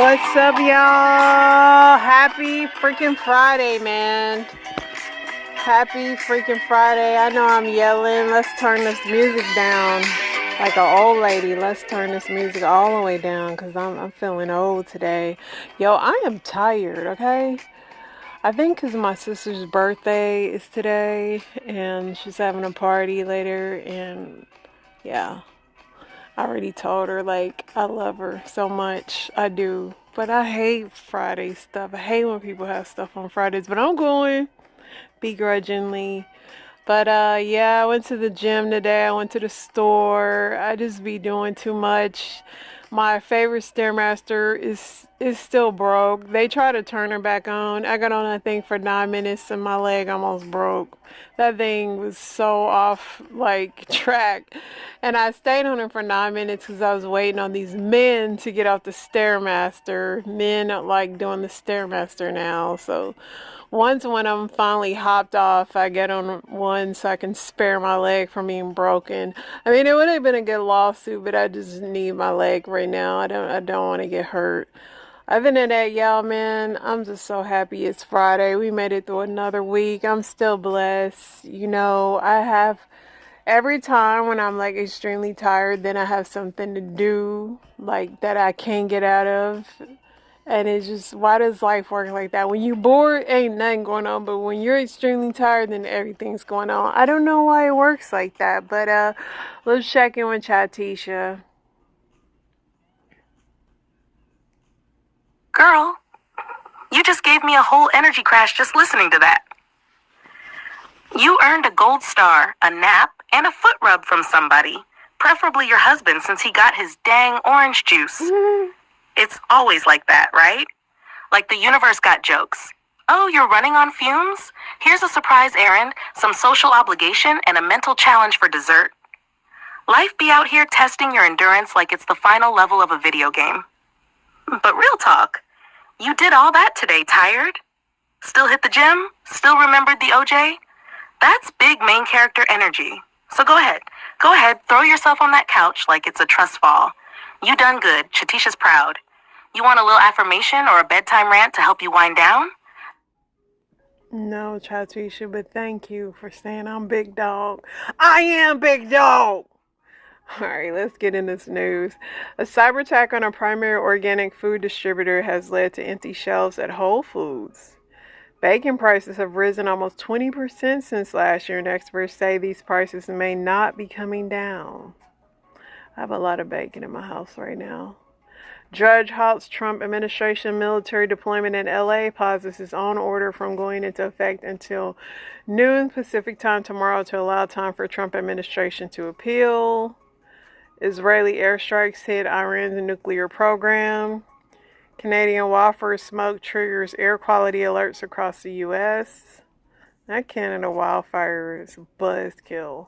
What's up, y'all? Happy freaking Friday, man. Happy freaking Friday. I know I'm yelling. Let's turn this music down. Like an old lady, let's turn this music all the way down because I'm feeling old today. Yo, I am tired, okay? I think because my sister's birthday is today and she's having a party later, and yeah. I already told her, like, I love her so much. I do. But I hate Friday stuff. I hate when people have stuff on Fridays. But I'm going begrudgingly. But yeah, I went to the gym today. I went to the store. I just be doing too much. My favorite Stairmaster is still broke. They tried to turn her back on. I got on that thing for 9 minutes and my leg almost broke. That thing was so off like track. And I stayed on it for 9 minutes because I was waiting on these men to get off the Stairmaster. Men are like doing the Stairmaster now. So once one of them finally hopped off, I get on one so I can spare my leg from being broken. I mean, it would have been a good lawsuit, but I just need my leg right now. I don't want to get hurt. Other than that, y'all, man, I'm just so happy it's Friday. We made it through another week. I'm still blessed. You know, I have every time when I'm like extremely tired, then I have something to do like that I can't get out of. And it's just, why does life work like that? When you bored, ain't nothing going on. But when you're extremely tired, then everything's going on. I don't know why it works like that. But let's check in with Chatisha. Girl, you just gave me a whole energy crash just listening to that. You earned a gold star, a nap, and a foot rub from somebody. Preferably your husband, since he got his dang orange juice. It's always like that, right? Like the universe got jokes. Oh, you're running on fumes? Here's a surprise errand, some social obligation, and a mental challenge for dessert. Life be out here testing your endurance like it's the final level of a video game. But real talk, you did all that today, tired? Still hit the gym? Still remembered the OJ? That's big main character energy. So go ahead, throw yourself on that couch like it's a trust fall. You done good, Chatisha's proud. You want a little affirmation or a bedtime rant to help you wind down? No, Chatisha, but thank you for saying I'm big dog. I am big dog! Alright, let's get in this news. A cyber attack on a primary organic food distributor has led to empty shelves at Whole Foods. Bacon prices have risen almost 20% since last year, and experts say these prices may not be coming down. I have a lot of bacon in my house right now. Judge halts Trump administration military deployment in LA, pauses his own order from going into effect until noon Pacific time tomorrow to allow time for Trump administration to appeal. Israeli airstrikes hit Iran's nuclear program. Canadian wildfire smoke triggers air quality alerts across the U.S. That Canada wildfire is a buzzkill.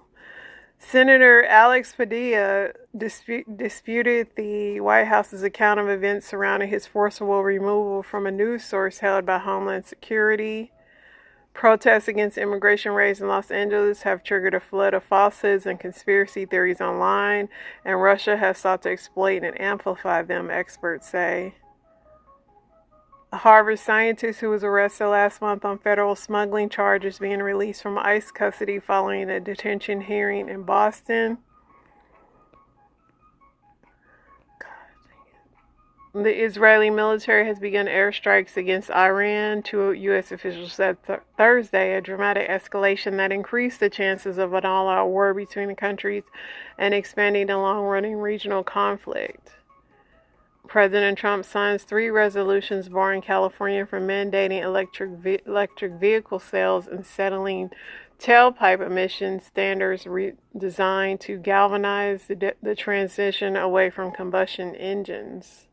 Senator Alex Padilla disputed the White House's account of events surrounding his forcible removal from a news source held by Homeland Security. Protests against immigration raids in Los Angeles have triggered a flood of falsehoods and conspiracy theories online, and Russia has sought to exploit and amplify them, experts say. A Harvard scientist who was arrested last month on federal smuggling charges being released from ICE custody following a detention hearing in Boston. The Israeli military has begun airstrikes against Iran, two U.S. officials said Thursday, a dramatic escalation that increased the chances of an all-out war between the countries and expanding the long-running regional conflict. President Trump signs 3 resolutions barring California from mandating electric vehicle sales and settling tailpipe emission standards designed to galvanize the transition away from combustion engines.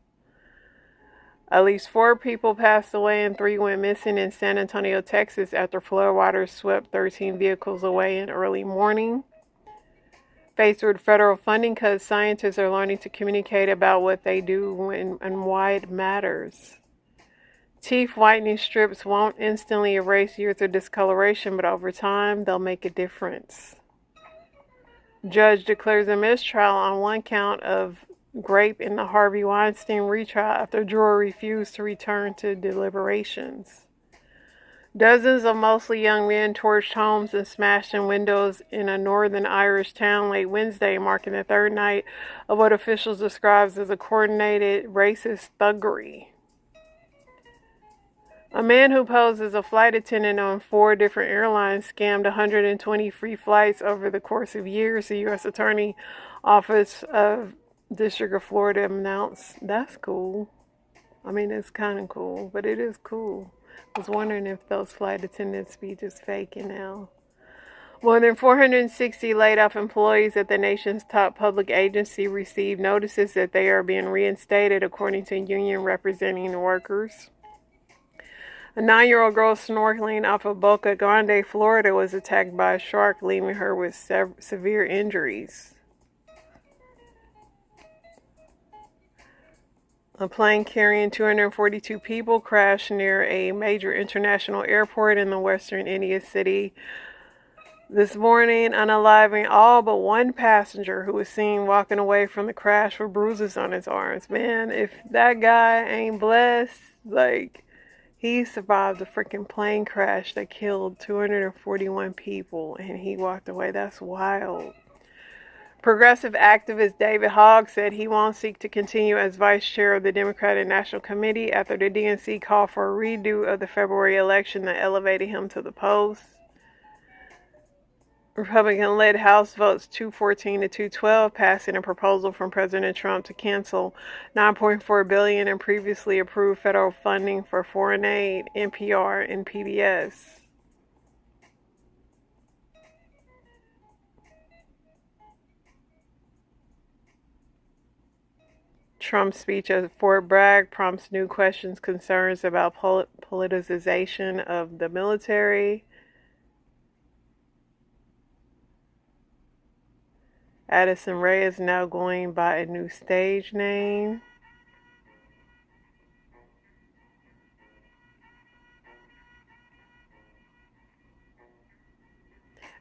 At least 4 people passed away and 3 went missing in San Antonio, Texas after floodwaters swept 13 vehicles away in early morning. Faced with federal funding cuts, scientists are learning to communicate about what they do and why it matters. Teeth whitening strips won't instantly erase years of discoloration, but over time, they'll make a difference. Judge declares a mistrial on one count of grape in the Harvey Weinstein retrial after juror refused to return to deliberations. Dozens of mostly young men torched homes and smashed in windows in a northern Irish town late Wednesday, marking the third night of what officials describe as a coordinated racist thuggery. A man who posed as a flight attendant on 4 different airlines scammed 120 free flights over the course of years, the U.S. Attorney Office of District of Florida announced. That's cool. I mean, it's kind of cool, but it is cool. I was wondering if those flight attendants be just faking now. More than 460 laid-off employees at the nation's top public agency received notices that they are being reinstated, according to a union representing the workers. A 9-year-old girl snorkeling off of Boca Grande, Florida, was attacked by a shark, leaving her with severe injuries. A plane carrying 242 people crashed near a major international airport in the western India city this morning, unaliving all but one passenger who was seen walking away from the crash with bruises on his arms. Man, if that guy ain't blessed, like, he survived a freaking plane crash that killed 241 people and he walked away. That's wild. Progressive activist David Hogg said he won't seek to continue as vice chair of the Democratic National Committee after the DNC called for a redo of the February election that elevated him to the post. Republican-led House votes 214 to 212, passing a proposal from President Trump to cancel $9.4 billion in previously approved federal funding for foreign aid, NPR, and PBS. Trump's speech at Fort Bragg prompts new questions, concerns about politicization of the military. Addison Rae is now going by a new stage name.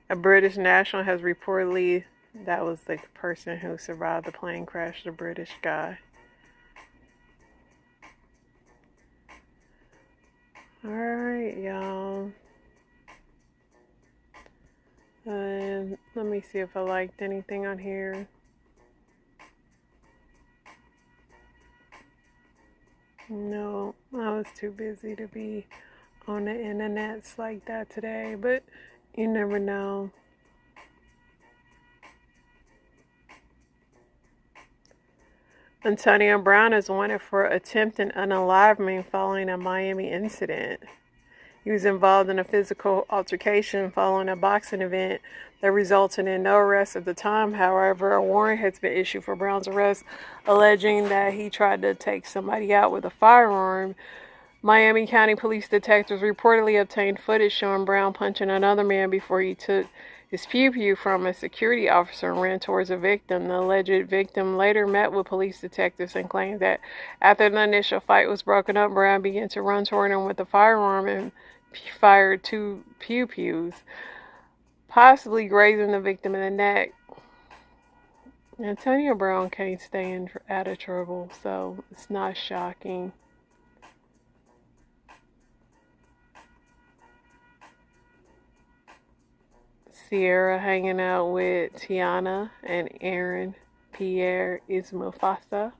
A British national has reportedly, that was the person who survived the plane crash, the British guy. Alright, y'all. Let me see if I liked anything on here. No, I was too busy to be on the internets like that today, but you never know. Antonio Brown is wanted for attempted unaliving following a Miami incident. He was involved in a physical altercation following a boxing event that resulted in no arrest at the time. However, a warrant has been issued for Brown's arrest, alleging that he tried to take somebody out with a firearm. Miami County Police detectives reportedly obtained footage showing Brown punching another man before he took his pew-pew from a security officer and ran towards a victim. The alleged victim later met with police detectives and claimed that after the initial fight was broken up, Brown began to run toward him with a firearm and fired 2 pew-pews, possibly grazing the victim in the neck. Antonio Brown can't stay out of trouble, so it's not shocking. Sierra hanging out with Tiana and Aaron Pierre is Mufasa.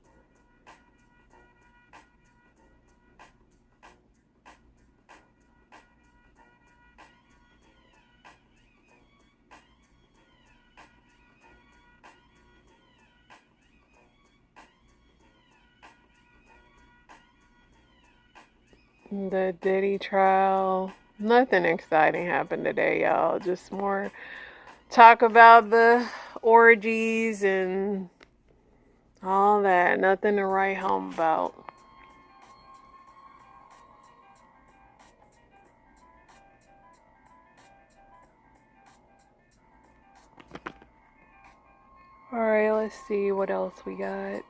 The Diddy trial. Nothing exciting happened today, y'all. Just more talk about the orgies and all that. Nothing to write home about. Alright, let's see what else we got.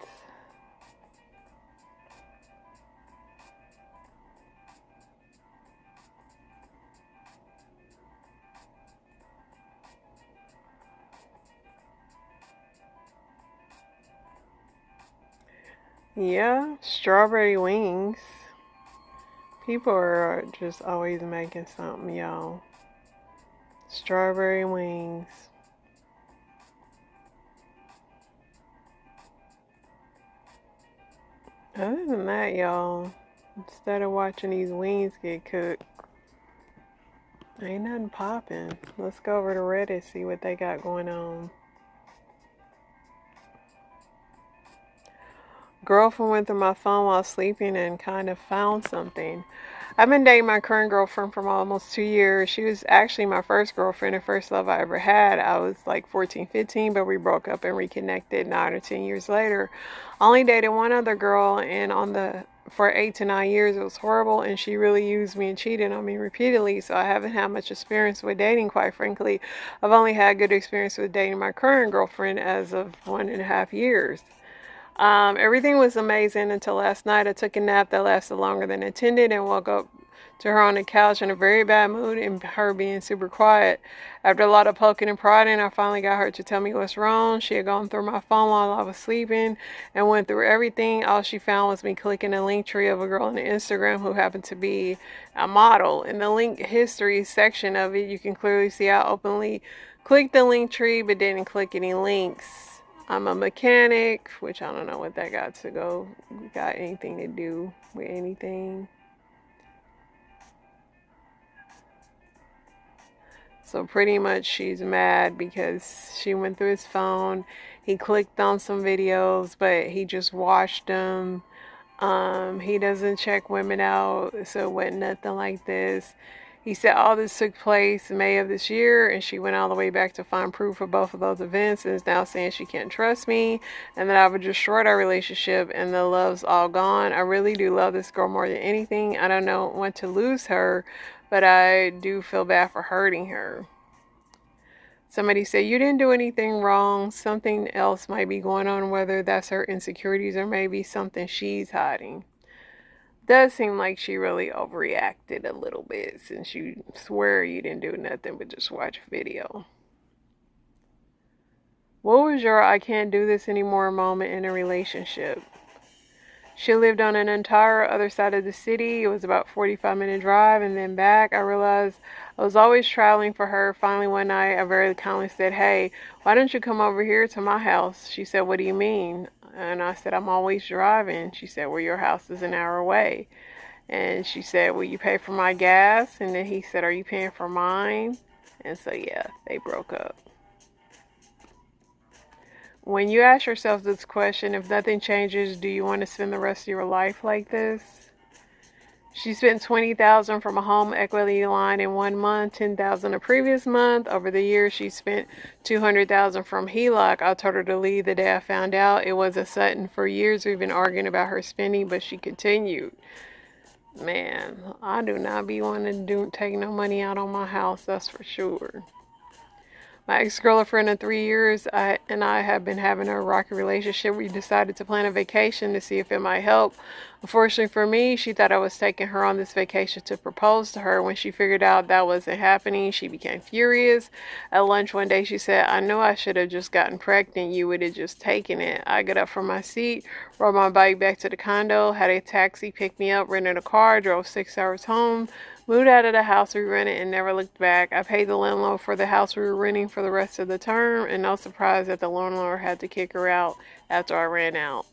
Yeah, strawberry wings. People are just always making something, y'all. Strawberry wings. Other than that, y'all, instead of watching these wings get cooked, ain't nothing popping. Let's go over to Reddit, see what they got going on. Girlfriend went through my phone while sleeping and kind of found something. I've been dating my current girlfriend for almost 2 years. She was actually my first girlfriend and first love I ever had. I was like 14, 15, but we broke up and reconnected 9 or 10 years later. I only dated one other girl, and for 8 to 9 years it was horrible, and she really used me and cheated on me repeatedly, so I haven't had much experience with dating, quite frankly. I've only had good experience with dating my current girlfriend as of 1.5 years. Everything was amazing until last night. I took a nap that lasted longer than intended and woke up to her on the couch in a very bad mood and her being super quiet. After a lot of poking and prodding, I finally got her to tell me what's wrong. She had gone through my phone while I was sleeping and went through everything. All she found was me clicking a link tree of a girl on Instagram who happened to be a model. In the link history section of it, you can clearly see I openly clicked the link tree but didn't click any links. I'm a mechanic, which I don't know what that got anything to do with anything. So pretty much she's mad because she went through his phone. He clicked on some videos, but he just watched them. He doesn't check women out, so it wasn't nothing like this. He said all this took place in May of this year, and she went all the way back to find proof of both of those events and is now saying she can't trust me and that I've destroyed our relationship and the love's all gone. I really do love this girl more than anything. I don't know want to lose her, but I do feel bad for hurting her. Somebody said, you didn't do anything wrong. Something else might be going on, whether that's her insecurities or maybe something she's hiding. Does seem like she really overreacted a little bit since you swear you didn't do nothing but just watch a video. What was your I can't do this anymore moment in a relationship? She lived on an entire other side of the city. It was about 45-minute drive and then back. I realized I was always traveling for her. Finally one night I very kindly said, hey, why don't you come over here to my house? She said, what do you mean? And I said, I'm always driving. She said, well, your house is an hour away. And she said, will you pay for my gas? And then he said, are you paying for mine? And so yeah, they broke up. When you ask yourself this question, if nothing changes, do you want to spend the rest of your life like this? She spent $20,000 from a home equity line in 1 month, $10,000 a previous month. Over the years, she spent $200,000 from HELOC. I told her to leave the day I found out. It wasn't Sutton. For years, we've been arguing about her spending, but she continued. Man, I do not be wanting to take no money out on my house, that's for sure. My ex-girlfriend of 3 years and I have been having a rocky relationship. We decided to plan a vacation to see if it might help. Unfortunately for me, she thought I was taking her on this vacation to propose to her. When she figured out that wasn't happening, she became furious. At lunch one day, she said, I knew I should have just gotten pregnant. You would have just taken it. I got up from my seat, rode my bike back to the condo, had a taxi pick me up, rented a car, drove 6 hours home, moved out of the house we rented and never looked back. I paid the landlord for the house we were renting for the rest of the term, and no surprise that the landlord had to kick her out after I ran out.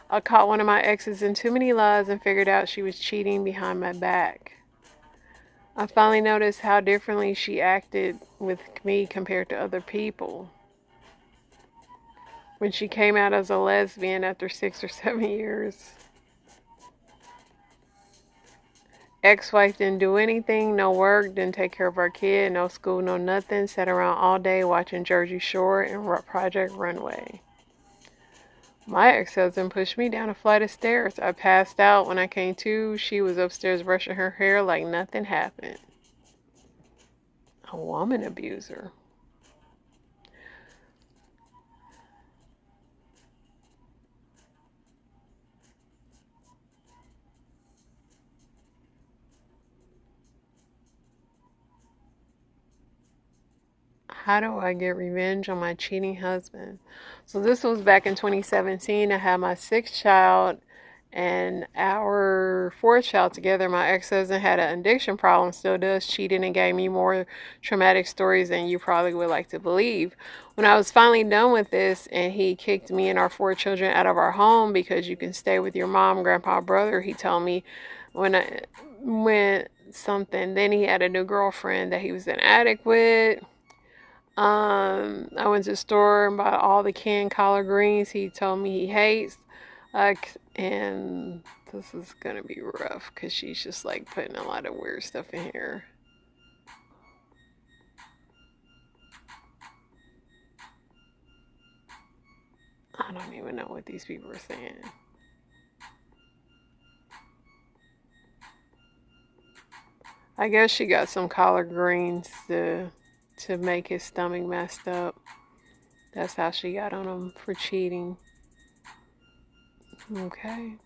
I caught one of my exes in too many lies and figured out she was cheating behind my back. I finally noticed how differently she acted with me compared to other people. When she came out as a lesbian after 6 or 7 years. Ex-wife didn't do anything, no work, didn't take care of our kid, no school, no nothing. Sat around all day watching Jersey Shore and Project Runway. My ex-husband pushed me down a flight of stairs. I passed out. When I came to, she was upstairs brushing her hair like nothing happened. A woman abuser. How do I get revenge on my cheating husband? So this was back in 2017. I had my sixth child and our fourth child together. My ex-husband had an addiction problem, still does, cheating, and gave me more traumatic stories than you probably would like to believe. When I was finally done with this and he kicked me and our four children out of our home because you can stay with your mom, grandpa, brother, he told me when something, then he had a new girlfriend that he was an addict with. I went to the store and bought all the canned collard greens he told me he hates. And this is gonna be rough because she's just like putting a lot of weird stuff in here. I don't even know what these people are saying. I guess she got some collard greens to make his stomach messed up. That's how she got on him for cheating. Okay.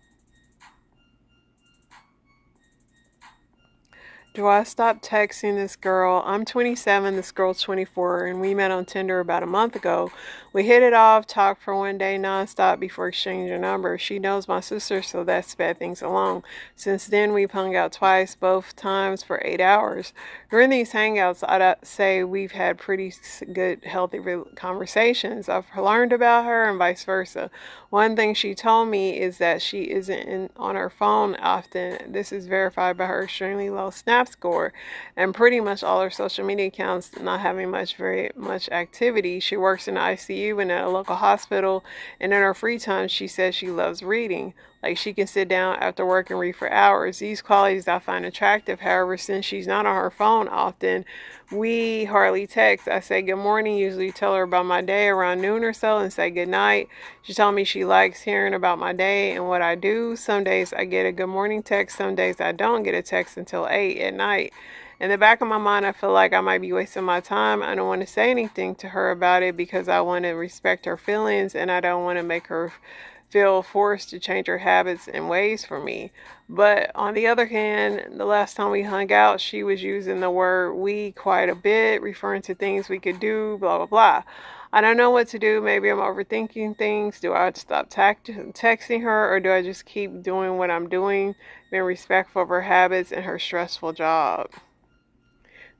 Do I stop texting this girl? I'm 27, this girl's 24, and we met on Tinder about a month ago. We hit it off, talked for one day nonstop before exchanging numbers. She knows my sister, so that sped things along. Since then, we've hung out twice, both times for 8 hours. During these hangouts, I'd say we've had pretty good, healthy conversations. I've learned about her and vice versa. One thing she told me is that she isn't on her phone often. This is verified by her extremely low Snap score and pretty much all her social media accounts not having very much activity. She works in the ICU and at a local hospital, and in her free time she says she loves reading. Like, she can sit down after work and read for hours. These qualities I find attractive. However, since she's not on her phone often, we hardly text. I say good morning, usually tell her about my day around noon or so, and say good night. She told me she likes hearing about my day and what I do. Some days I get a good morning text, some days I don't get a text until 8 at night. In the back of my mind, I feel like I might be wasting my time. I don't want to say anything to her about it because I want to respect her feelings and I don't want to make her feel forced to change her habits and ways for me. But on the other hand, the last time we hung out, she was using the word we quite a bit, referring to things we could do, blah, blah, blah. I don't know what to do. Maybe I'm overthinking things. Do I stop texting her, or do I just keep doing what I'm doing, being respectful of her habits and her stressful job?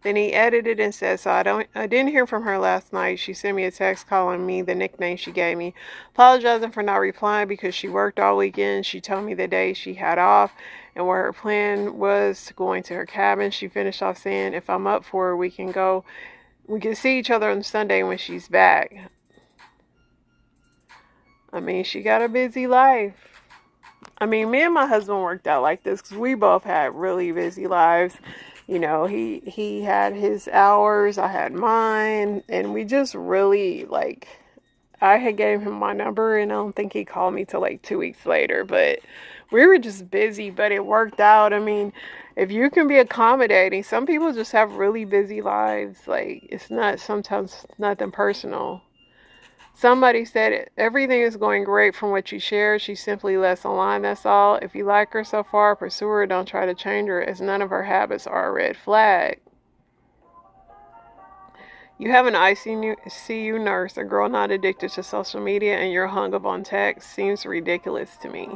Then he edited and said, so I didn't hear from her last night. She sent me a text calling me the nickname she gave me, apologizing for not replying because she worked all weekend. She told me the day she had off and where her plan was going to her cabin. She finished off saying, if I'm up for it, we can see each other on Sunday when she's back. I mean, she got a busy life. I mean, me and my husband worked out like this because we both had really busy lives. You know, he had his hours, I had mine, and we just really, like, I had gave him my number, and I don't think he called me till like 2 weeks later, but we were just busy, but it worked out. I mean, if you can be accommodating, some people just have really busy lives. Like, it's not sometimes nothing personal. Somebody said it. Everything is going great from what you shared. She's simply less aligned, that's all. If you like her so far, pursue her. Don't try to change her, as none of her habits are a red flag. You have an ICU nurse, a girl not addicted to social media, and you're hung up on text. Seems ridiculous to me.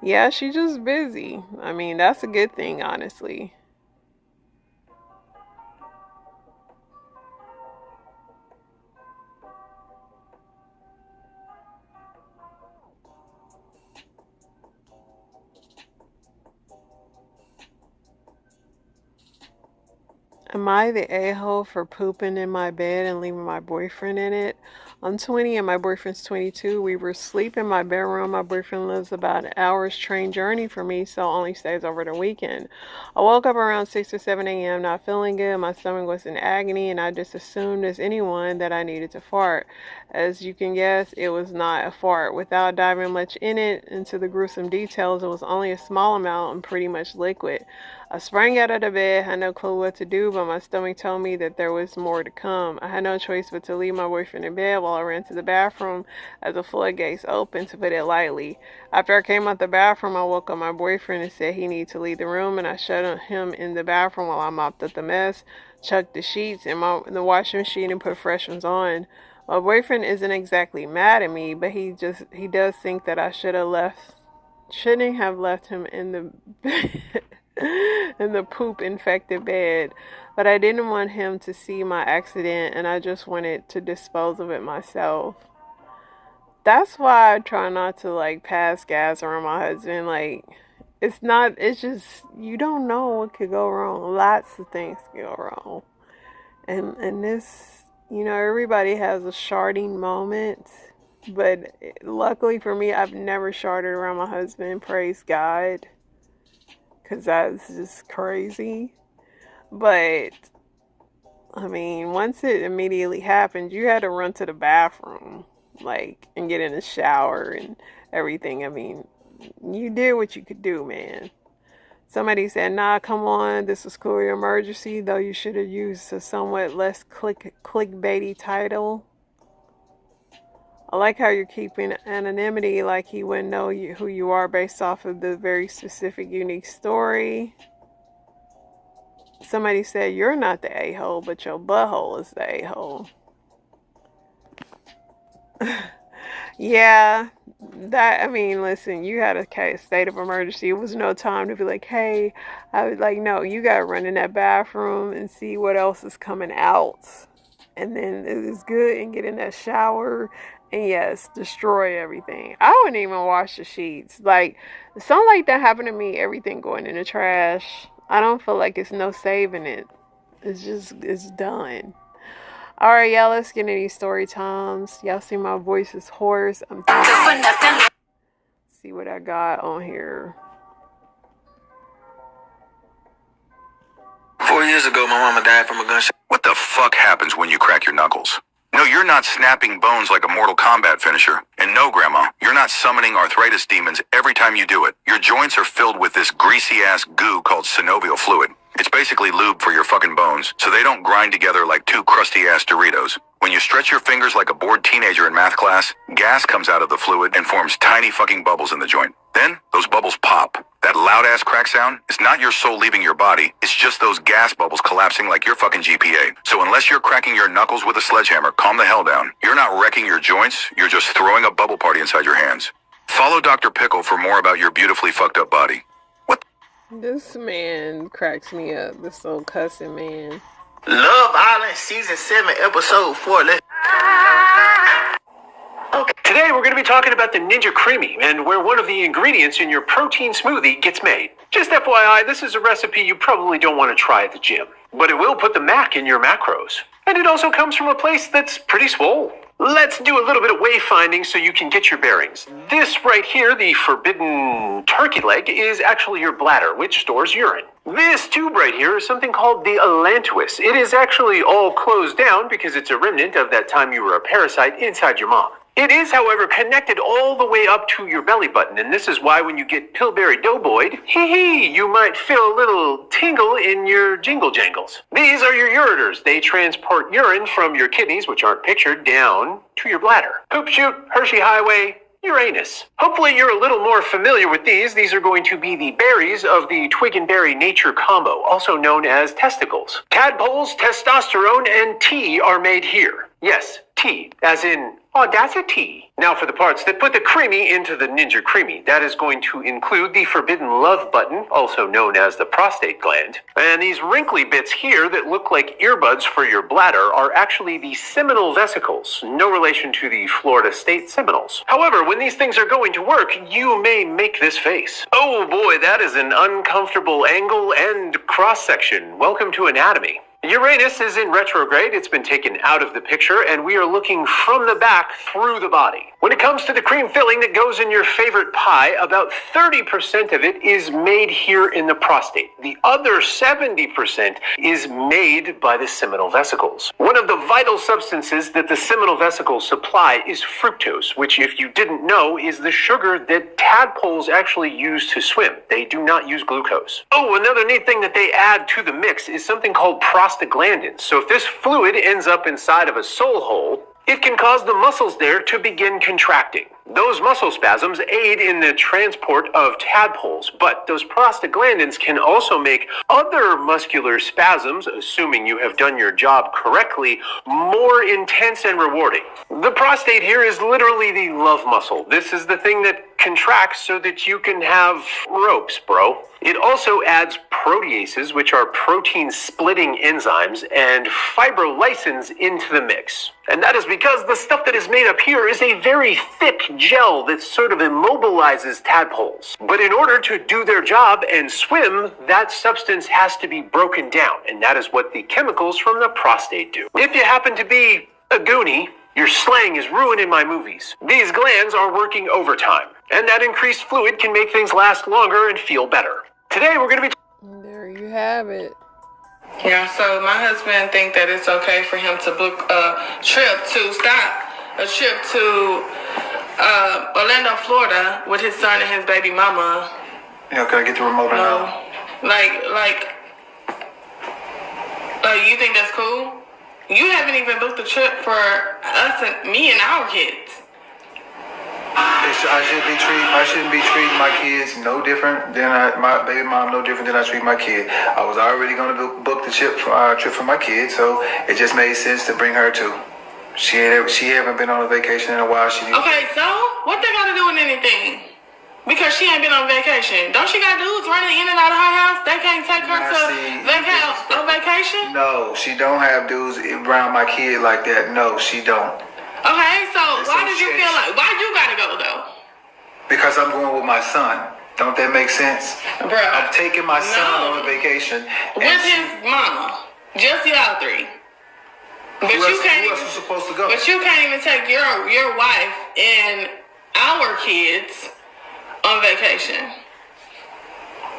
Yeah, she's just busy. I mean, that's a good thing, honestly. Am I the a-hole for pooping in my bed and leaving my boyfriend in it? I'm 20 and my boyfriend's 22. We were asleep in my bedroom. My boyfriend lives about an hour's train journey from me, so only stays over the weekend. I woke up around 6 or 7 a.m. not feeling good. My stomach was in agony, and I just assumed as anyone that I needed to fart. As you can guess, it was not a fart. Without diving much into the gruesome details, it was only a small amount and pretty much liquid. I sprang out of the bed, had no clue what to do, but my stomach told me that there was more to come. I had no choice but to leave my boyfriend in bed while while I ran to the bathroom as the floodgates opened, to put it lightly. After I came out the bathroom, I woke up my boyfriend and said he needed to leave the room, and I shut him in the bathroom while I mopped up the mess, chucked the sheets in the washing machine, and put fresh ones on. My boyfriend isn't exactly mad at me, but he does think that I shouldn't have left him in the in the poop infected bed. But I didn't want him to see my accident, and I just wanted to dispose of it myself. That's why I try not to like pass gas around my husband. Like, it's just, you don't know what could go wrong. Lots of things can go wrong. And this, everybody has a sharding moment. But luckily for me, I've never sharded around my husband. Praise God. Because that's just crazy. But, I mean, once it immediately happened, you had to run to the bathroom. Like, and get in the shower and everything. I mean, you did what you could do, man. Somebody said, nah, come on, this was clearly an emergency, though you should have used a somewhat less clickbaity title. I like how you're keeping anonymity, like he wouldn't know who you are based off of the very specific, unique story. Somebody said, you're not the a-hole, but your butthole is the a-hole. Yeah, listen, you had a state of emergency. It was no time to be like, hey, I was like, no, you gotta run in that bathroom and see what else is coming out. And then it is good and get in that shower and yes, destroy everything. I wouldn't even wash the sheets. Like, something like that happened to me, everything going in the trash. I don't feel like it's no saving it. It's done. Alright, y'all, let's get into these story times. Y'all see my voice is hoarse. I'm see what I got on here. 4 years ago, my mama died from a gunshot. What the fuck happens when you crack your knuckles? No, you're not snapping bones like a Mortal Kombat finisher. And no, Grandma, you're not summoning arthritis demons every time you do it. Your joints are filled with this greasy-ass goo called synovial fluid. It's basically lube for your fucking bones, so they don't grind together like two crusty-ass Doritos. When you stretch your fingers like a bored teenager in math class, gas comes out of the fluid and forms tiny fucking bubbles in the joint. Then, those bubbles pop. That loud-ass crack sound is not your soul leaving your body, it's just those gas bubbles collapsing like your fucking GPA. So unless you're cracking your knuckles with a sledgehammer, calm the hell down. You're not wrecking your joints, you're just throwing a bubble party inside your hands. Follow Dr. Pickle for more about your beautifully fucked up body. This man cracks me up. This old cussing man. Love Island Season 7, Episode 4. Okay. Today we're going to be talking about the Ninja Creamy and where one of the ingredients in your protein smoothie gets made. Just FYI, this is a recipe you probably don't want to try at the gym, but it will put the mac in your macros. And it also comes from a place that's pretty swole. Let's do a little bit of wayfinding so you can get your bearings. This right here, the forbidden turkey leg, is actually your bladder, which stores urine. This tube right here is something called the allantois. It is actually all closed down because it's a remnant of that time you were a parasite inside your mom. It is, however, connected all the way up to your belly button, and this is why when you get Pillsbury Doughboyed, you might feel a little tingle in your jingle jangles. These are your ureters. They transport urine from your kidneys, which aren't pictured, down to your bladder. Poop chute, Hershey Highway, Uranus. Hopefully you're a little more familiar with these. These are going to be the berries of the twig and berry nature combo, also known as testicles. Tadpoles, testosterone, and tea are made here. Yes, tea, as in audacity. Now for the parts that put the creamy into the Ninja Creamy. That is going to include the forbidden love button, also known as the prostate gland. And these wrinkly bits here that look like earbuds for your bladder are actually the seminal vesicles, no relation to the Florida State Seminoles. However, when these things are going to work, you may make this face. Oh boy, that is an uncomfortable angle and cross-section. Welcome to anatomy. Uranus is in retrograde. It's been taken out of the picture, and we are looking from the back through the body. When it comes to the cream filling that goes in your favorite pie, about 30% of it is made here in the prostate. The other 70% is made by the seminal vesicles. One of the vital substances that the seminal vesicles supply is fructose, which, if you didn't know, is the sugar that tadpoles actually use to swim. They do not use glucose. Oh, another neat thing that they add to the mix is something called prostaglandins. So if this fluid ends up inside of a soul hole, it can cause the muscles there to begin contracting. Those muscle spasms aid in the transport of tadpoles, but those prostaglandins can also make other muscular spasms, assuming you have done your job correctly, more intense and rewarding. The prostate here is literally the love muscle. This is the thing that contracts so that you can have ropes, bro. It also adds proteases, which are protein-splitting enzymes, and fibrolysins into the mix. And that is because the stuff that is made up here is a very thick gel that sort of immobilizes tadpoles. But in order to do their job and swim, that substance has to be broken down, and that is what the chemicals from the prostate do. If you happen to be a goonie, your slang is ruining my movies. These glands are working overtime, and that increased fluid can make things last longer and feel better. Today we're going to be... There you have it. Yeah, so my husband think that it's okay for him to book a trip to Orlando, Florida with his son and his baby mama. Yeah, can I get the remote now? You think that's cool? You haven't even booked a trip for us and me and our kids. I shouldn't be treating my kids no different than my baby mom, no different than I treat my kid. I was already going to book the trip for my kids, so it just made sense to bring her too. She haven't been on a vacation in a while. Okay, so what they got to do with anything? Because she ain't been on vacation. Don't she got dudes running in and out of her house? They can't take her on vacation? No, she don't have dudes around my kid like that. No, she don't. Okay, so why did you feel like, why you gotta go though? Because I'm going with my son. Don't that make sense? Bruh. I'm taking my son on a vacation. With his mama. Just y'all three. But who else is supposed to go? But you can't even take your wife and our kids on vacation.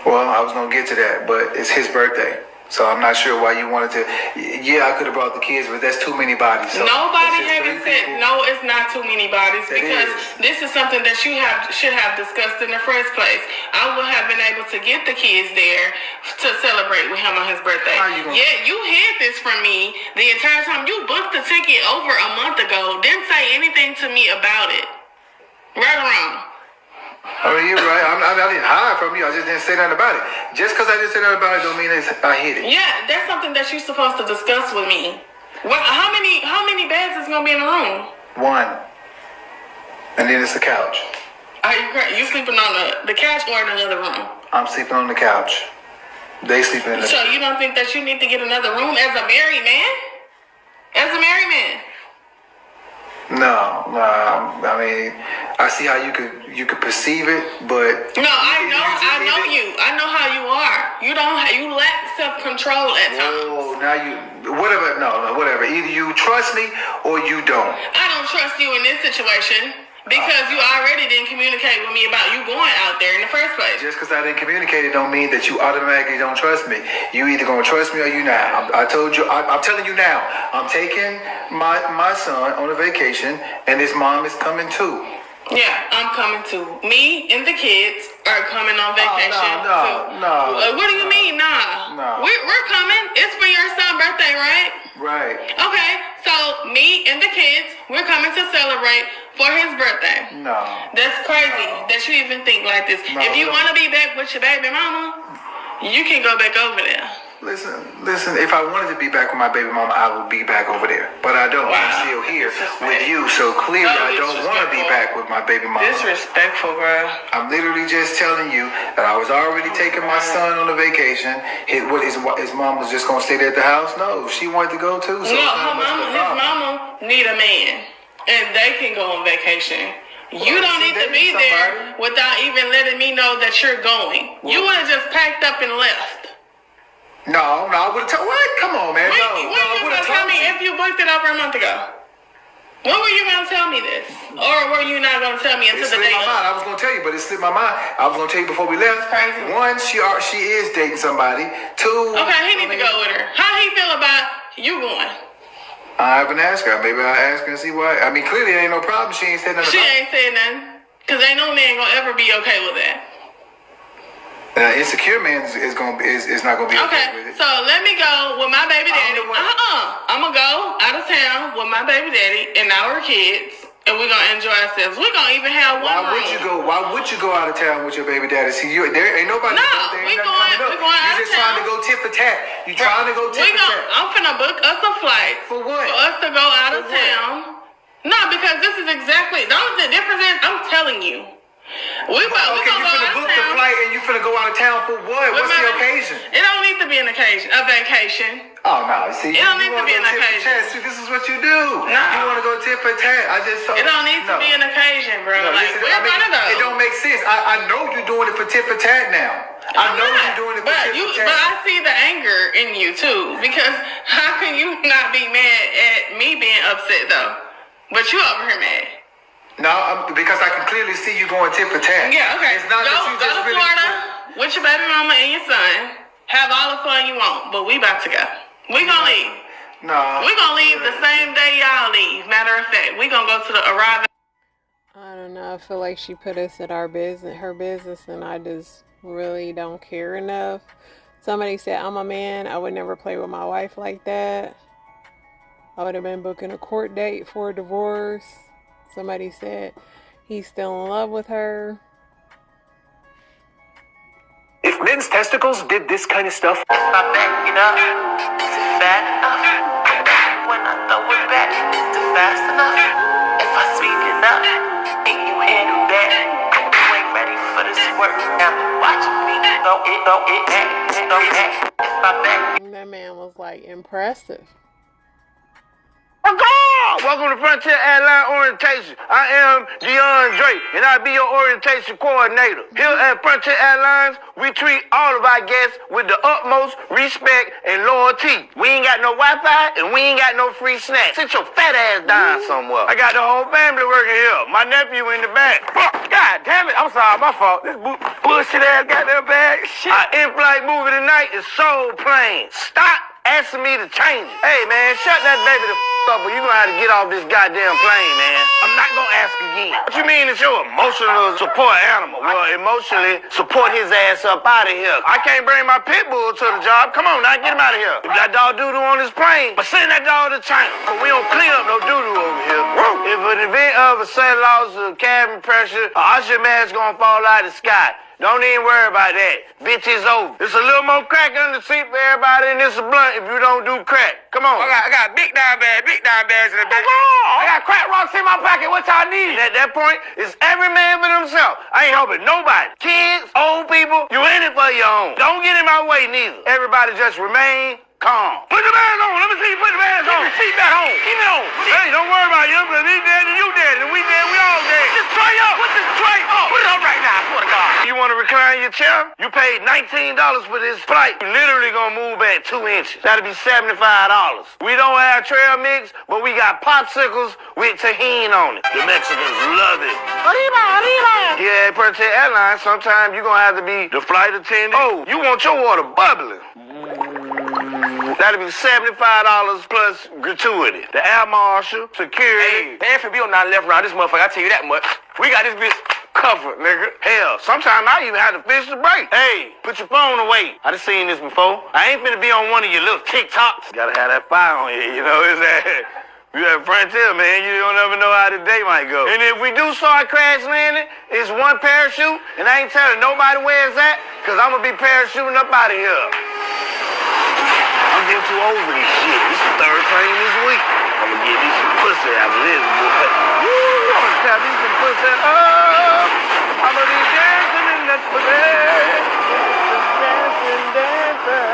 Well, I was going to get to that, but it's his birthday. So I'm not sure why you wanted to. Yeah, I could have brought the kids, but that's too many bodies. So nobody haven't said no. It's not too many bodies because this is something that you should have discussed in the first place. I would have been able to get the kids there to celebrate with him on his birthday. You hid this from me the entire time. You booked the ticket over a month ago. Didn't say anything to me about it. Right or wrong? I mean, you're right. I didn't hide from you. I just didn't say nothing about it. Just because I didn't say nothing about it don't mean I hid it. Yeah, that's something that you're supposed to discuss with me. How many beds is gonna be in the room? One. And then it's the couch. Are you sleeping on the couch or in another room? I'm sleeping on the couch. They sleeping in the So you don't think that you need to get another room as a married man? As a married man? No. I mean, I see how you could perceive it, but no, I know you. I know how you are. You lack self-control at times. Oh, now whatever. Either you trust me or you don't. I don't trust you in this situation. Because you already didn't communicate with me about you going out there in the first place. Just because I didn't communicate it don't mean that you automatically don't trust me. You either going to trust me or you not. I told you, I'm telling you now, I'm taking my son on a vacation and his mom is coming too. Yeah, I'm coming too. Me and the kids are coming on vacation too. No. What do you mean, nah? No. We're coming. It's for your son's birthday, right? Right. Okay, so me and the kids, we're coming to celebrate for his birthday. No. That's crazy that you even think like this. No, if you want to be back with your baby mama, you can go back over there. Listen, if I wanted to be back with my baby mama, I would be back over there. But I don't. Wow. I'm still here with you, so clearly I don't want to be back with my baby mama. Disrespectful, bro. I'm literally just telling you that I was already taking my son on a vacation. His mom was just going to stay there at the house? No, she wanted to go too. So his mama need a man, and they can go on vacation. You don't need to be there without even letting me know that you're going. You would have just packed up and left. No, I would have told. What? Come on, man. When you going to tell me if you booked it over a month ago? When were you going to tell me this? Or were you not going to tell me until the day? I was going to tell you, but it slipped my mind. I was going to tell you before we left. Crazy. One, she is dating somebody. Two. Okay, he need to go with her. How he feel about you going? I haven't asked her. Maybe I'll ask her and see why. I mean, clearly there ain't no problem. She ain't said nothing. She ain't said nothing. Because ain't no man going to ever be okay with that. Insecure man is not gonna be okay with it. So let me go with my baby daddy. I'm gonna go out of town with my baby daddy and our kids, and we're gonna enjoy ourselves. We're gonna even have one room. Why would you go out of town with your baby daddy? See, there ain't nobody. No, we're going out of town. You're just trying to go tit for tat. You trying to go tit for tat. I'm finna book us a flight. For what? For us to go out of town. No, because this is exactly the only difference is I'm telling you. We you finna book the flight and you finna go out of town for what? What's the occasion? It don't need to be a vacation. Oh no, see, it don't need to be an occasion. See, this is what you do. No. You wanna go tit for tat. It don't need to be an occasion, bro. No, we're gonna go. It don't make sense. I know you're doing it for tit for tat now. I know you're doing it for tit for tat. But I see the anger in you too. Because how can you not be mad at me being upset though? But you over here mad. No, because I can clearly see you going tit for tat. Yeah, okay. It's not go to Florida with your baby mama and your son. Have all the fun you want, but we about to go. We gonna leave. No. We gonna leave the same day y'all leave. Matter of fact, we gonna go to the arrival. I don't know. I feel like she put us at her business, and I just really don't care enough. Somebody said, I'm a man. I would never play with my wife like that. I would have been booking a court date for a divorce. Somebody said he's still in love with her. If men's testicles did this kind of stuff. If I back it up, is it fat enough? When I throw it back, is it fast enough? If I speed it up, can you handle that? You ain't ready for this work. Now watching me throw it back. If I back. That man was like impressive. Welcome to Frontier Airline Orientation. I am DeAndre, and I'll be your orientation coordinator. Here at Frontier Airlines, we treat all of our guests with the utmost respect and loyalty. We ain't got no Wi-Fi, and we ain't got no free snacks. Sit your fat ass down somewhere. I got the whole family working here. My nephew in the back. God damn it, I'm sorry, my fault. This bullshit ass goddamn bag. Shit. Our in-flight movie tonight is Soul Plane. Stop asking me to change it. Hey, man, shut that baby the up, or you gonna have to get off this goddamn plane, man. I'm not gonna ask again. What you mean it's your emotional support animal? Well, emotionally support his ass up out of here. I can't bring my pit bull to the job. Come on, now get him out of here. If that dog doo-doo on this plane, but send that dog to China. But we don't clean up no doo-doo over here. If an event of a sudden loss of cabin pressure, a oxygen mask gonna fall out of the sky. Don't even worry about that. Bitch, it's over. There's a little more crack under the seat for everybody, and it's a blunt if you don't do crack. Come on. I got big dime bags in the back. I got crack rocks in my pocket. What y'all need? And at that point, it's every man for themselves. I ain't helping nobody. Kids, old people, you in it for your own. Don't get in my way neither. Everybody just remain calm. Put the bands on. Let me see you put the bands on. Put the seat back on. Keep it on. Hey, don't worry about it. Because he dead and you dead. And we dead, we all dead. Just tray up. Put this tray up. Put it up right now. I swear to God. You want to recline your chair? You paid $19 for this flight. You literally going to move back 2 inches. That'll be $75. We don't have trail mix, but we got popsicles with tahini on it. The Mexicans love it. Arriba. Yeah, at Frontier Airlines, sometimes you're going to have to be the flight attendant. Oh, you want your water bubbling. That'll be $75 plus gratuity. The air marshal, security. Hey, the FB on not left around this motherfucker, I tell you that much. We got this bitch covered, nigga. Hell, sometimes I even have to fish the break. Hey, put your phone away. I done seen this before. I ain't finna be on one of your little TikToks. Gotta have that fire on you, you know, it's that. You at Frontier, man, you don't ever know how the day might go. And if we do start crash landing, it's one parachute, and I ain't telling nobody where it's at, cause I'm gonna be parachuting up out of here. I'm getting too old for this shit. This is the third plane this week. I'm gonna get me some pussy after this. Woo! I'm gonna tap me some pussy up. I'm gonna be dancing in that pussy. Dancing.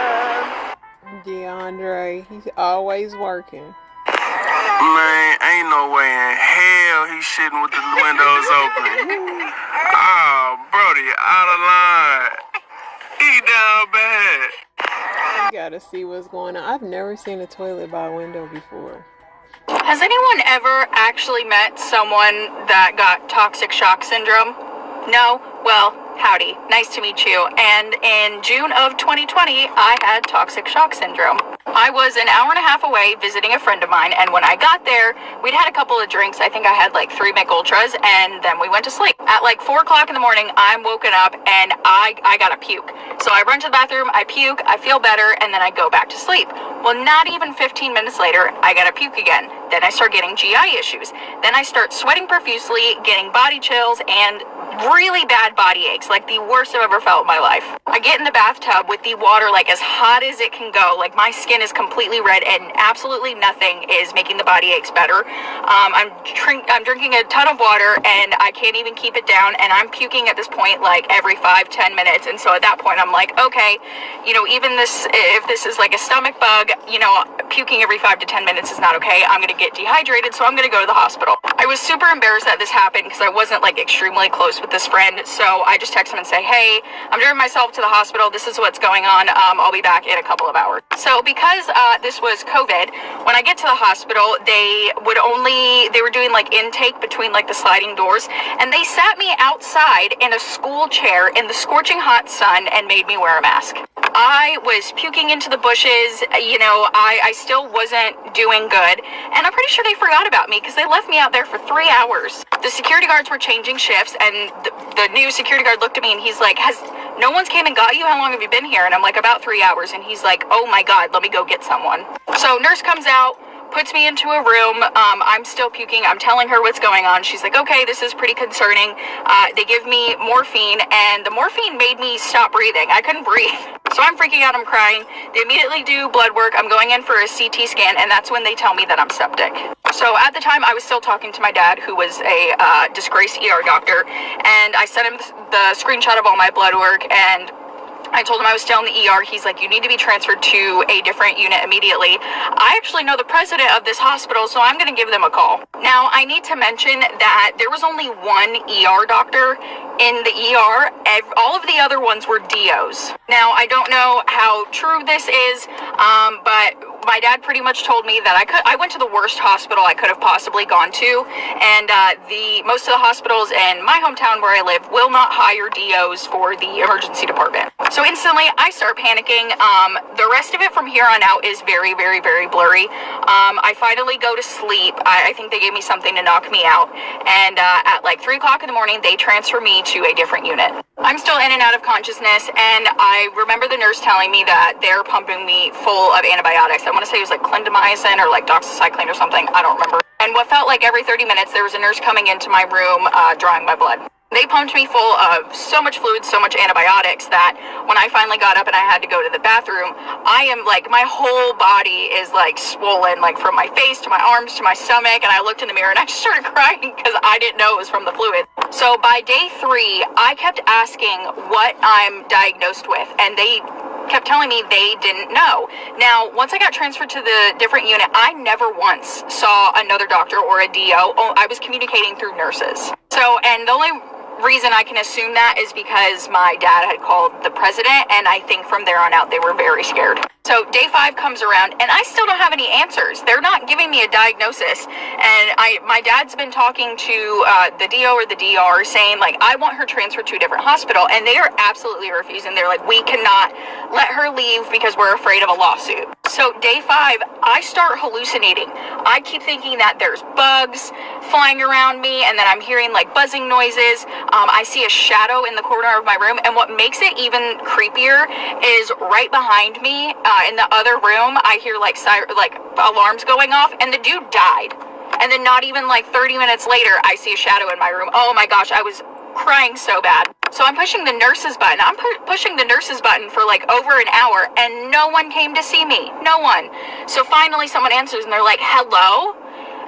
DeAndre, he's always working. Man, ain't no way in hell he's shitting with the windows open. Oh, Brody, out of line. He down bad. You gotta see what's going on. I've never seen a toilet by a window before. Has anyone ever actually met someone that got toxic shock syndrome? No? Well, Howdy, nice to meet you. And in June of 2020, I had toxic shock syndrome. I was an hour and a half away visiting a friend of mine, and when I got there, we'd had a couple of drinks. I think I had like 3 Mick Ultras, and then we went to sleep. At like 4 o'clock in the morning, I'm woken up, and I gotta puke. So I run to the bathroom, I puke, I feel better, and then I go back to sleep. Well, not even 15 minutes later, I gotta puke again. Then I start getting GI issues. Then I start sweating profusely, getting body chills, and really bad body aches, like the worst I've ever felt in my life. I get in the bathtub with the water like as hot as it can go, like my skin is completely red and absolutely nothing is making the body aches better. I'm drinking a ton of water and I can't even keep it down, and I'm puking at this point like every 5-10 minutes. And so at that point I'm like, okay, you know, even this, if this is like a stomach bug, you know, puking every 5 to 10 minutes is not okay. I'm gonna get dehydrated, so I'm gonna go to the hospital. I was super embarrassed that this happened because I wasn't like extremely close with this friend, so I just text him and say, hey, I'm driving myself to the hospital, this is what's going on, I'll be back in a couple of hours. So because this was COVID, when I get to the hospital, they were doing like intake between like the sliding doors, and they sat me outside in a school chair in the scorching hot sun and made me wear a mask. I was puking into the bushes, you know, I still wasn't doing good, and I'm pretty sure they forgot about me because they left me out there for 3 hours. The security guards were changing shifts, and the new security guard looked at me and he's like, no one's came and got you? How long have you been here? And I'm like, about 3 hours. And he's like, oh my God, let me go get someone. So nurse comes out, puts me into a room. I'm still puking. I'm telling her what's going on. She's like, okay, this is pretty concerning. They give me morphine, and the morphine made me stop breathing. I couldn't breathe. So I'm freaking out. I'm crying. They immediately do blood work. I'm going in for a CT scan, and that's when they tell me that I'm septic. So at the time, I was still talking to my dad, who was a disgraced ER doctor, and I sent him the screenshot of all my blood work, and I told him I was still in the ER. He's like, you need to be transferred to a different unit immediately. I actually know the president of this hospital, so I'm going to give them a call. Now, I need to mention that there was only one ER doctor in the ER. All of the other ones were DOs. Now, I don't know how true this is, but my dad pretty much told me that I went to the worst hospital I could have possibly gone to, and most of the hospitals in my hometown where I live will not hire DOs for the emergency department. So instantly I start panicking. The rest of it from here on out is very, very, very blurry. I finally go to sleep. I think they gave me something to knock me out, and at like 3 o'clock in the morning they transfer me to a different unit. I'm still in and out of consciousness, and I remember the nurse telling me that they're pumping me full of antibiotics. I want to say it was like clindamycin or like doxycycline or something. I don't remember. And what felt like every 30 minutes, there was a nurse coming into my room drawing my blood. They pumped me full of so much fluid, so much antibiotics that when I finally got up and I had to go to the bathroom, I am like, my whole body is like swollen, like from my face to my arms to my stomach. And I looked in the mirror and I just started crying because I didn't know it was from the fluid. So by day 3, I kept asking what I'm diagnosed with, and they kept telling me they didn't know. Now, once I got transferred to the different unit, I never once saw another doctor or a DO. I was communicating through nurses. So, and the only reason I can assume that is because my dad had called the president, and I think from there on out they were very scared. So day 5 comes around and I still don't have any answers. They're not giving me a diagnosis, and my dad's been talking to the DO or the DR saying like, I want her transferred to a different hospital, and they are absolutely refusing. They're like, we cannot let her leave because we're afraid of a lawsuit. So day 5, I start hallucinating. I keep thinking that there's bugs flying around me, and then I'm hearing like buzzing noises. I see a shadow in the corner of my room, and what makes it even creepier is right behind me in the other room, I hear like alarms going off, and the dude died. And then not even like 30 minutes later, I see a shadow in my room. Oh my gosh, I was crying so bad. So I'm pushing the nurse's button. I'm pushing the nurse's button for like over an hour, and no one came to see me. No one. So finally someone answers, and they're like, hello?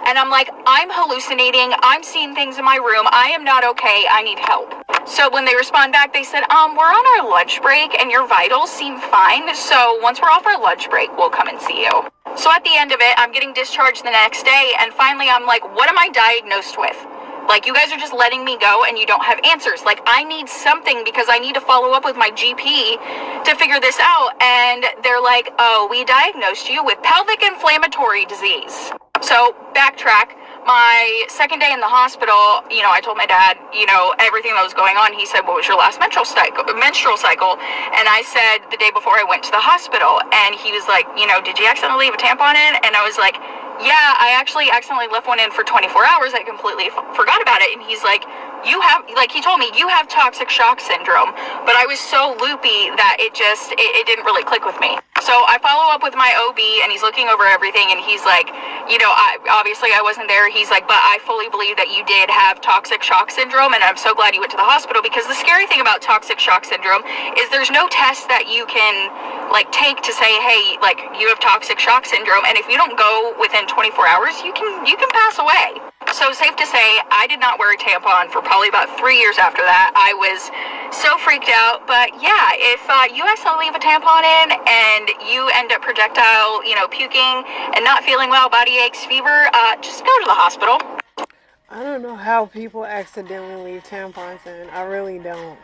And I'm like, I'm hallucinating. I'm seeing things in my room. I am not okay. I need help. So when they respond back, they said, we're on our lunch break and your vitals seem fine. So once we're off our lunch break, we'll come and see you. So at the end of it, I'm getting discharged the next day. And finally, I'm like, what am I diagnosed with? Like, you guys are just letting me go and you don't have answers. Like, I need something because I need to follow up with my GP to figure this out. And they're like, oh, we diagnosed you with pelvic inflammatory disease. So, backtrack. My second day in the hospital, you know, I told my dad, you know, everything that was going on. He said, what was your last menstrual cycle? And I said the day before I went to the hospital. And he was like, you know, did you accidentally leave a tampon in? And I was like, yeah, I actually accidentally left one in for 24 hours. I completely forgot about it. And he's like, he told me, you have toxic shock syndrome. But I was so loopy that it didn't really click with me. So I follow up with my OB, and he's looking over everything, and he's like, you know, obviously I wasn't there. He's like, but I fully believe that you did have toxic shock syndrome, and I'm so glad you went to the hospital, because the scary thing about toxic shock syndrome is there's no test that you can, like, take to say, hey, like, you have toxic shock syndrome, and if you don't go within 24 hours, you can pass away. So safe to say, I did not wear a tampon for probably about 3 years after that. I was so freaked out. But yeah, if you accidentally leave a tampon in and you end up projectile, you know, puking and not feeling well, body aches, fever, just go to the hospital. I don't know how people accidentally leave tampons in. I really don't.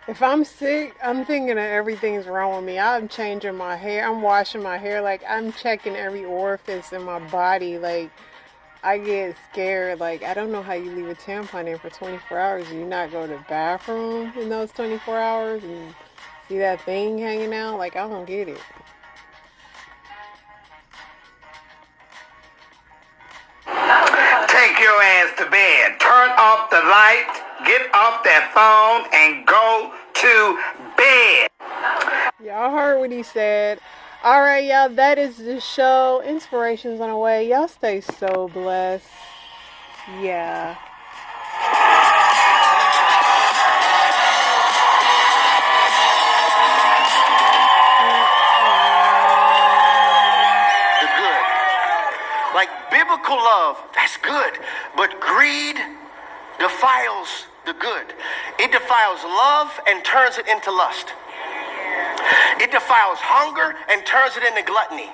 If I'm sick, I'm thinking that everything's wrong with me. I'm changing my hair. I'm washing my hair. Like, I'm checking every orifice in my body. Like, I get scared. Like, I don't know how you leave a tampon in for 24 hours. You not go to the bathroom in those 24 hours and see that thing hanging out? Like, I don't get it. Take your ass to bed. Turn off the lights, get off that phone, and go to bed. Y'all heard what he said. Alright, y'all, that is the show. Inspirations on the way. Y'all stay so blessed. Yeah. The good. Like biblical love, that's good. But greed defiles the good. It defiles love and turns it into lust. It defiles hunger and turns it into gluttony.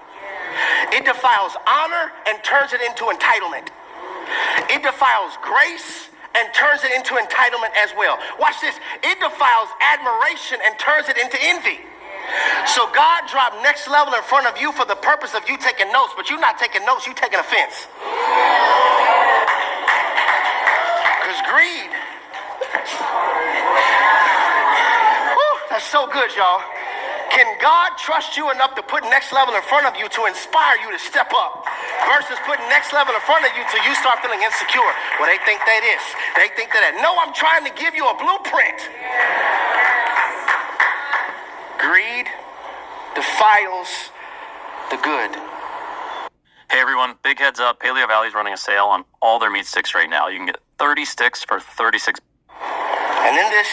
It defiles honor and turns it into entitlement. It defiles grace and turns it into entitlement as well. Watch this. It defiles admiration and turns it into envy. So God dropped next level in front of you for the purpose of you taking notes, but you're not taking notes, you're taking offense. Because greed. Whew, that's so good, y'all. Can God trust you enough to put next level in front of you to inspire you to step up versus putting next level in front of you till you start feeling insecure? Well, they think that is. They think that. No, I'm trying to give you a blueprint. Greed defiles the good. Hey everyone, big heads up. Paleo Valley's running a sale on all their meat sticks right now. You can get 30 sticks for $36. And in this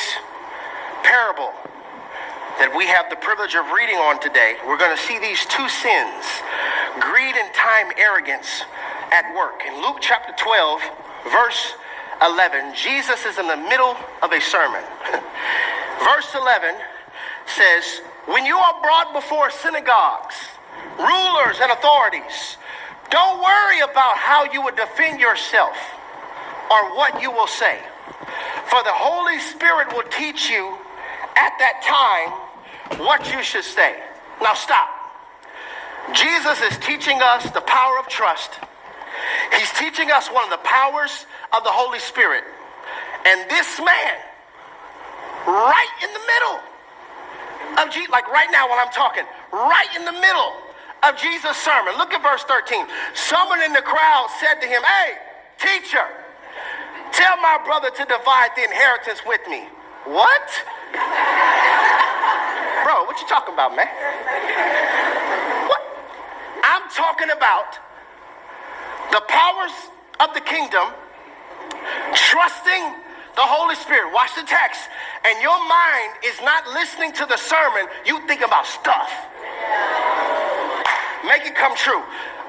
parable that we have the privilege of reading on today, we're going to see these two sins, greed and time arrogance, at work. In Luke chapter 12, verse 11, Jesus is in the middle of a sermon. Verse 11 says, when you are brought before synagogues, rulers and authorities, don't worry about how you would defend yourself or what you will say. For the Holy Spirit will teach you at that time what you should say. Now stop. Jesus is teaching us the power of trust. He's teaching us one of the powers of the Holy Spirit. And this man, right in the middle of Jesus, like right now when I'm talking, right in the middle of Jesus' sermon. Look at verse 13. Someone in the crowd said to him, hey, teacher, tell my brother to divide the inheritance with me. What? Bro, what you talking about, man? What? I'm talking about the powers of the kingdom, trusting the Holy Spirit. Watch the text. And your mind is not listening to the sermon. You think about stuff. Make it come true.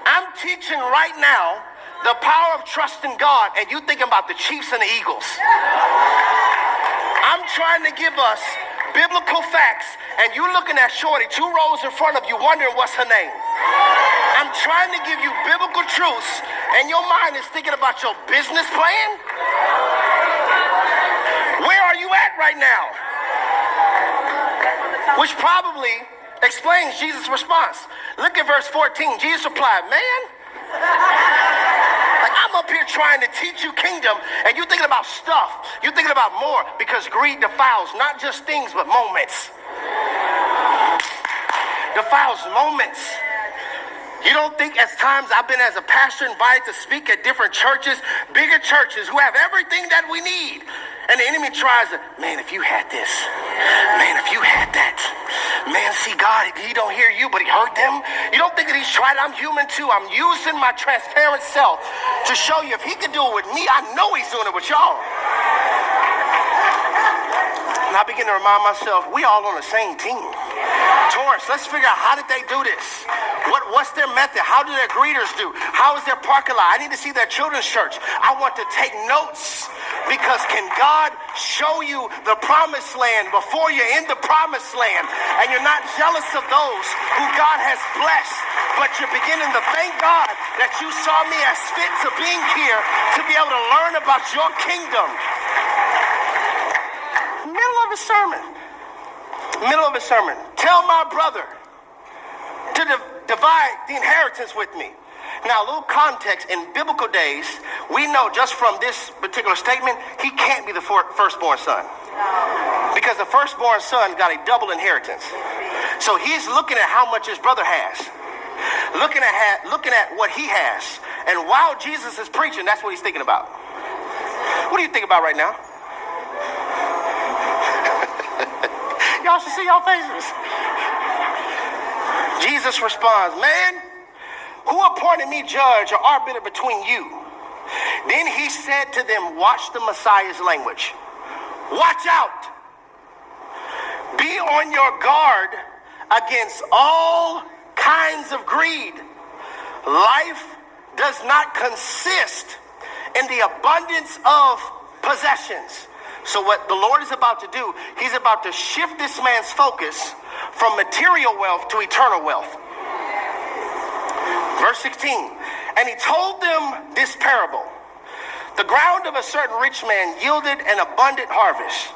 I'm teaching right now the power of trusting God, and you thinking about the Chiefs and the Eagles. I'm trying to give us biblical facts, and you looking at Shorty 2 rows in front of you wondering what's her name. I'm trying to give you biblical truths, and your mind is thinking about your business plan? Where are you at right now? Which probably explains Jesus' response. Look at verse 14. Jesus replied, man, here trying to teach you kingdom, and you're thinking about stuff. You're thinking about more, because greed defiles not just things, but moments. Defiles moments. You don't think as times I've been as a pastor invited to speak at different churches, bigger churches who have everything that we need. And the enemy tries to, man, if you had this, man, if you had that, man, see God, he don't hear you, but he heard them. You don't think that he's tried? I'm human too. I'm using my transparent self to show you if he can do it with me, I know he's doing it with y'all. And I begin to remind myself, we all on the same team. Taurus, let's figure out, how did they do this? What's their method? How do their greeters do? How is their parking lot? I need to see their children's church. I want to take notes, because can God show you the promised land before you're in the promised land, and you're not jealous of those who God has blessed, but you're beginning to thank God that you saw me as fit to being here to be able to learn about your kingdom. Middle of a sermon. Tell my brother to divide the inheritance with me. Now, a little context. In biblical days, we know just from this particular statement, he can't be the firstborn son, because the firstborn son got a double inheritance. So he's looking at how much his brother has, looking at what he has. And while Jesus is preaching, that's what he's thinking about. What do you think about right now? Y'all should see y'all faces. Jesus responds, man, who appointed me judge or arbiter between you? Then he said to them, watch the Messiah's language. Watch out. Be on your guard against all kinds of greed. Life does not consist in the abundance of possessions. So what the Lord is about to do, he's about to shift this man's focus from material wealth to eternal wealth. Verse 16, and he told them this parable. The ground of a certain rich man yielded an abundant harvest.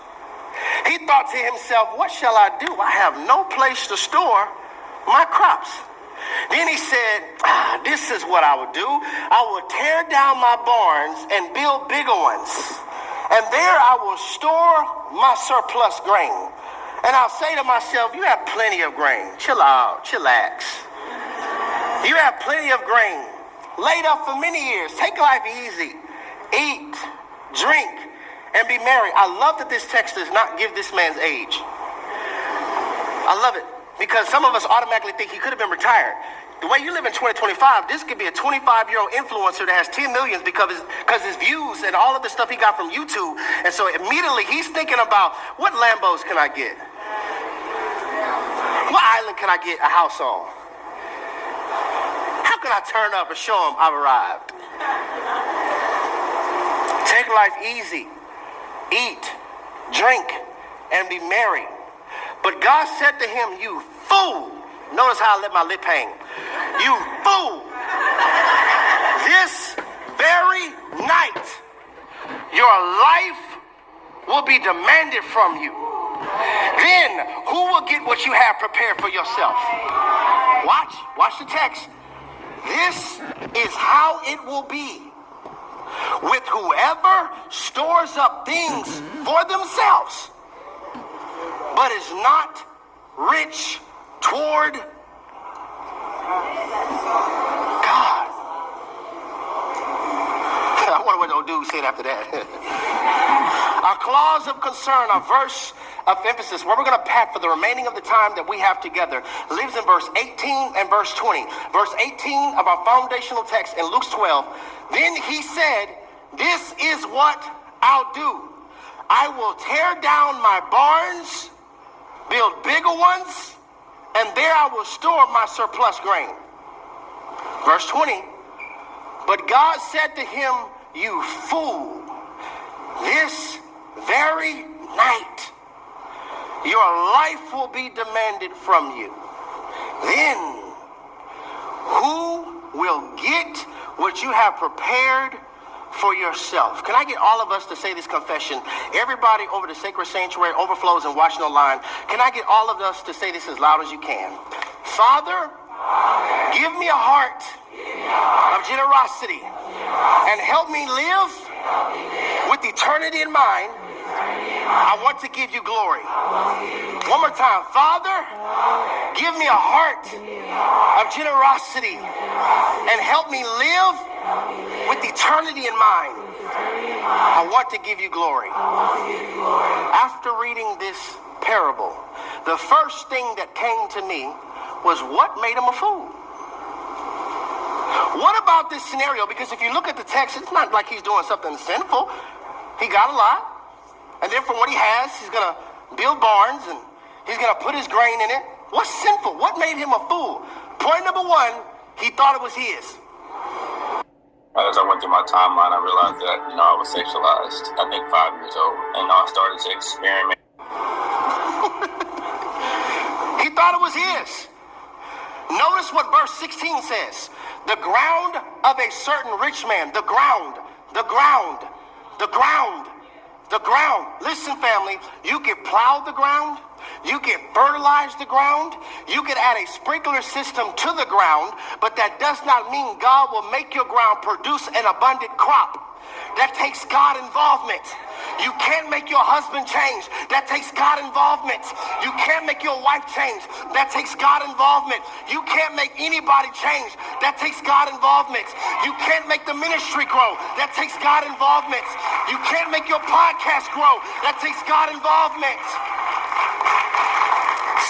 He thought to himself, what shall I do? I have no place to store my crops. Then he said, this is what I will do. I will tear down my barns and build bigger ones. And there I will store my surplus grain. And I'll say to myself, you have plenty of grain. Chill out, chillax. You have plenty of grain laid up for many years. Take life easy. Eat, drink, and be merry. I love that this text does not give this man's age. I love it, because some of us automatically think he could have been retired. The way you live in 2025, this could be a 25-year-old influencer that has 10 millions because his views and all of the stuff he got from YouTube. And so immediately he's thinking about, what Lambos can I get? What island can I get a house on? How can I turn up and show him I've arrived? Take life easy. Eat, drink, and be merry. But God said to him, you fool. Notice how I let my lip hang. You fool. This very night, your life will be demanded from you. Then who will get what you have prepared for yourself? Watch the text. This is how it will be with whoever stores up things for themselves, but is not rich toward God. I wonder what those dudes said after that. A clause of concern, a verse of emphasis, where we're going to pack for the remaining of the time that we have together, lives in verse 18 and verse 20. Verse 18 of our foundational text in Luke 12. Then he said, this is what I'll do. I will tear down my barns, build bigger ones, and there I will store my surplus grain. Verse 20, but God said to him, you fool, this very night your life will be demanded from you. Then who will get what you have prepared for yourself? Can I get all of us to say this confession? Everybody over the Sacred Sanctuary, Overflows, and watching online, can I get all of us to say this as loud as you can? Father, give me a heart of generosity and help me live with eternity in mind. I want to give you glory. One more time. Father, give me a heart of generosity and help me live with eternity in mind. I want to give you glory. After reading this parable, the first thing that came to me was what made him a fool? What about this scenario? Because if you look at the text, it's not like he's doing something sinful. He got a lot. And then from what he has, he's going to build barns and he's going to put his grain in it. What's sinful? What made him a fool? Point number one, he thought it was his. As I went through my timeline, I realized that, I was sexualized, I think 5 years old. And I started to experiment. He thought it was his. Notice what verse 16 says. The ground of a certain rich man. The ground. The ground. The ground. The ground. Listen, family, you can plow the ground. You can fertilize the ground. You can add a sprinkler system to the ground, but that does not mean God will make your ground produce an abundant crop. That takes God involvement. You can't make your husband change. That takes God involvement. You can't make your wife change. That takes God involvement. You can't make anybody change. That takes God involvement. You can't make the ministry grow. That takes God involvement. You can't make your podcast grow. That takes God involvement.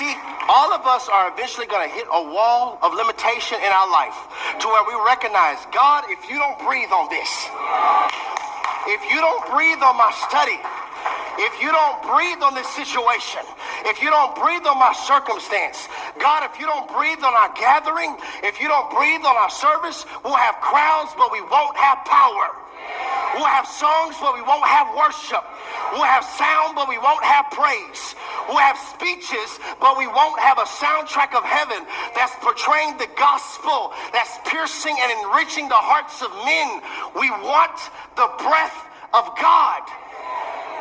See, all of us are eventually going to hit a wall of limitation in our life to where we recognize, God, if you don't breathe on this, if you don't breathe on my study, if you don't breathe on this situation, if you don't breathe on my circumstance, God, if you don't breathe on our gathering, if you don't breathe on our service, we'll have crowds, but we won't have power. We'll have songs, but we won't have worship. We'll have sound, but we won't have praise. We'll have speeches, but we won't have a soundtrack of heaven that's portraying the gospel, that's piercing and enriching the hearts of men. We want the breath of God.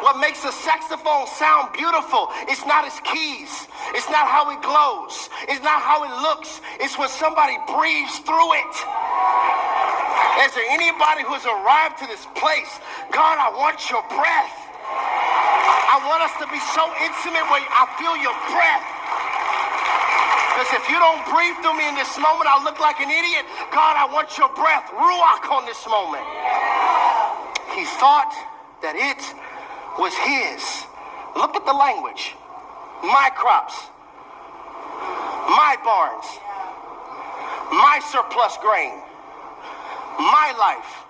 What makes a saxophone sound beautiful, it's not its keys. It's not how it glows. It's not how it looks. It's when somebody breathes through it. Is there anybody who has arrived to this place? God, I want your breath. I want us to be so intimate where I feel your breath. Because if you don't breathe through me in this moment, I'll look like an idiot. God, I want your breath. Ruach on this moment. He thought that it was his. Look at the language. My crops, my barns, my surplus grain, my life.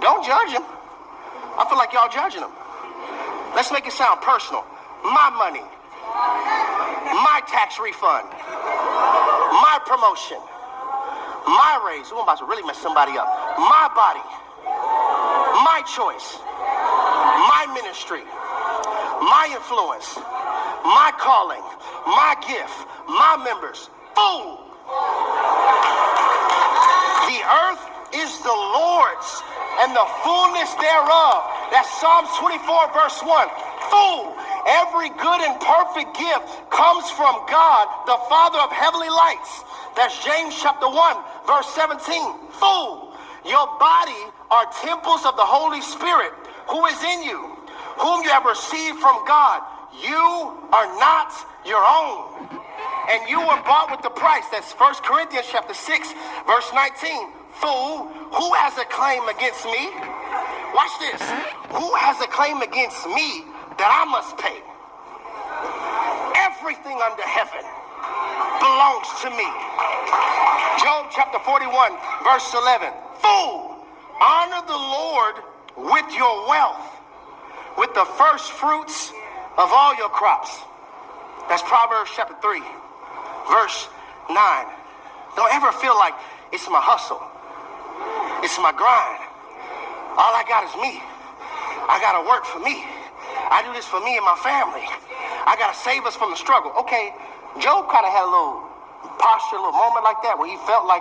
Don't judge him. I feel like y'all judging him. Let's make it sound personal. My money, my tax refund, my promotion, my raise. Ooh, I'm about to really mess somebody up. My body, my choice, my ministry, my influence, my calling, my gift, my members. Fool! The earth is the Lord's and the fullness thereof. That's Psalms 24 verse 1. Fool! Every good and perfect gift comes from God, the Father of heavenly lights. That's James chapter 1 verse 17. Fool! Your body are temples of the Holy Spirit who is in you, whom you have received from God. You are not your own. And you were bought with the price. That's 1 Corinthians chapter 6 verse 19. Fool, who has a claim against me? Watch this. Who has a claim against me that I must pay? Everything under heaven belongs to me. Job chapter 41 verse 11. Fool, honor the Lord with your wealth, with the first fruits of all your crops. That's Proverbs chapter 3 verse 9. Don't ever feel like it's my hustle. It's my grind. All I got is me. I got to work for me. I do this for me and my family. I got to save us from the struggle. Okay, Job kind of had a little posture, a little moment like that where he felt like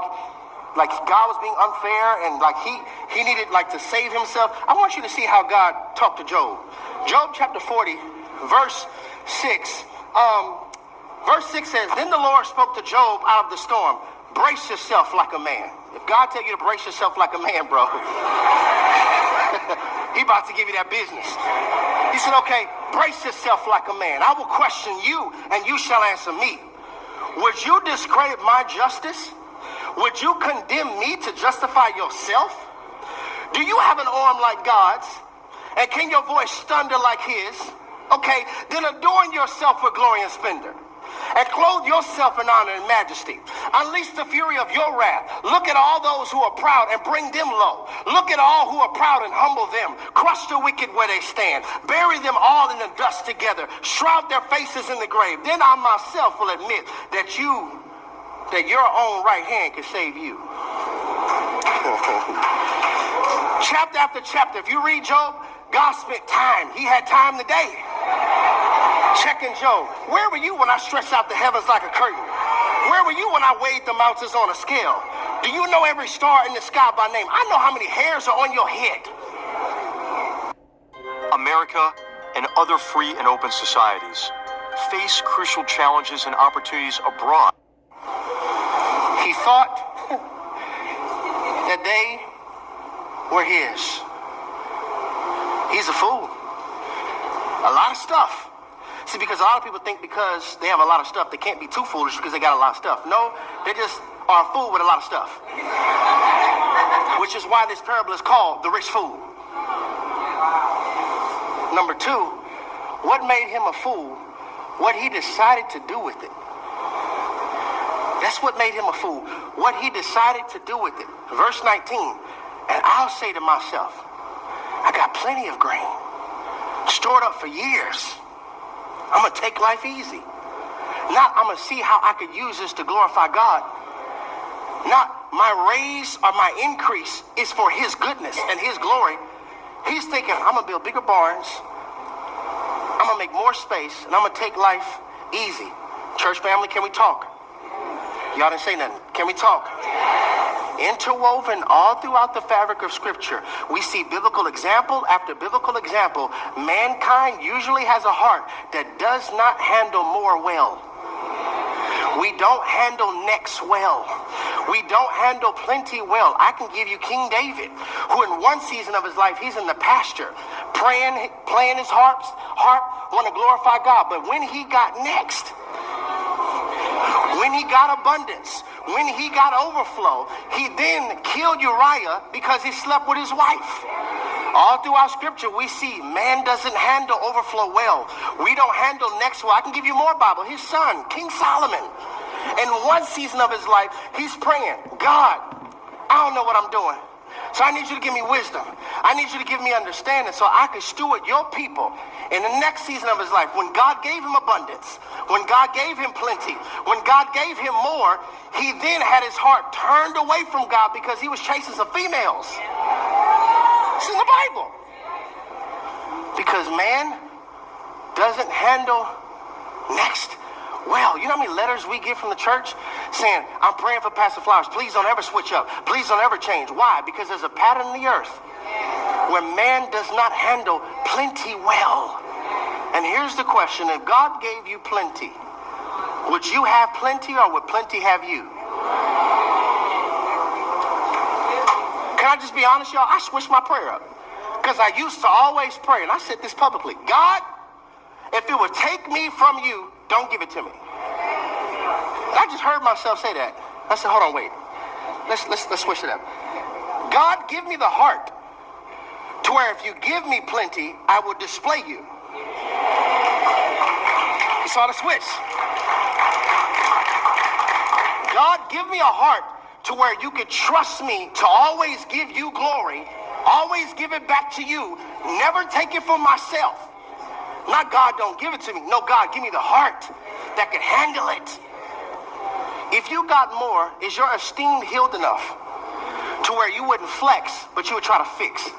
God was being unfair and like he needed like to save himself. I want you to see how God talked to Job. Job chapter 40, verse 6. Verse 6 says, Then the Lord spoke to Job out of the storm. brace yourself like a man. If God tell you to brace yourself like a man, bro, he about to give you that business. He said, okay, brace yourself like a man. I will question you, and you shall answer me. Would you discredit my justice? Would you condemn me to justify yourself? Do you have an arm like God's? And can your voice thunder like his? Okay, then adorn yourself with glory and splendor. And clothe yourself in honor and majesty. Unleash the fury of your wrath. Look at all those who are proud and bring them low. Look at all who are proud and humble them. Crush the wicked where they stand. Bury them all in the dust together. Shroud their faces in the grave. Then I myself will admit that your own right hand can save you. Chapter after chapter, if you read Job, God spent time. He had time today. Checking Job. Where were you when I stretched out the heavens like a curtain? Where were you when I weighed the mountains on a scale? Do you know every star in the sky by name? I know how many hairs are on your head. America and other free and open societies face crucial challenges and opportunities abroad. He thought that they were his. He's a fool. A lot of stuff. See, because a lot of people think because they have a lot of stuff, they can't be too foolish because they got a lot of stuff. No, they just are a fool with a lot of stuff. Which is why this parable is called the rich fool. Number two, what made him a fool? What he decided to do with it. That's what made him a fool. What he decided to do with it. Verse 19, and I'll say to myself, I got plenty of grain stored up for years. I'm going to take life easy. Not I'm going to see how I could use this to glorify God. Not my raise or my increase is for his goodness and his glory. He's thinking, I'm going to build bigger barns. I'm going to make more space, and I'm going to take life easy. Church family, can we talk? Y'all didn't say nothing. Can we talk? Interwoven all throughout the fabric of Scripture, we see biblical example after biblical example. Mankind usually has a heart that does not handle more well. We don't handle next well. We don't handle plenty well. I can give you King David, who in one season of his life, he's in the pasture, playing his harp, want to glorify God. But when he got next, when he got abundance, when he got overflow, he then killed Uriah because he slept with his wife. All throughout Scripture, we see man doesn't handle overflow well. We don't handle next well. I can give you more Bible. His son, King Solomon, in one season of his life, he's praying, God, I don't know what I'm doing. So I need you to give me wisdom. I need you to give me understanding so I can steward your people in the next season of his life. When God gave him abundance, when God gave him plenty, when God gave him more, he then had his heart turned away from God because he was chasing some females. It's in the Bible. Because man doesn't handle next well. You know how many letters we get from the church saying, I'm praying for Pastor Flowers. Please don't ever switch up. Please don't ever change. Why? Because there's a pattern in the earth where man does not handle plenty well. And here's the question. If God gave you plenty, would you have plenty or would plenty have you? Can I just be honest, y'all? I switched my prayer up. Because I used to always pray, and I said this publicly. God, if it would take me from you, don't give it to me. I just heard myself say that. I said, hold on, wait. Let's switch it up. God, give me the heart to where if you give me plenty, I will display you. You saw the switch. God, give me a heart to where you could trust me to always give you glory, always give it back to you, never take it for myself. Not God, don't give it to me. No, God, give me the heart that can handle it. If you got more, is your esteem healed enough to where you wouldn't flex, but you would try to fix?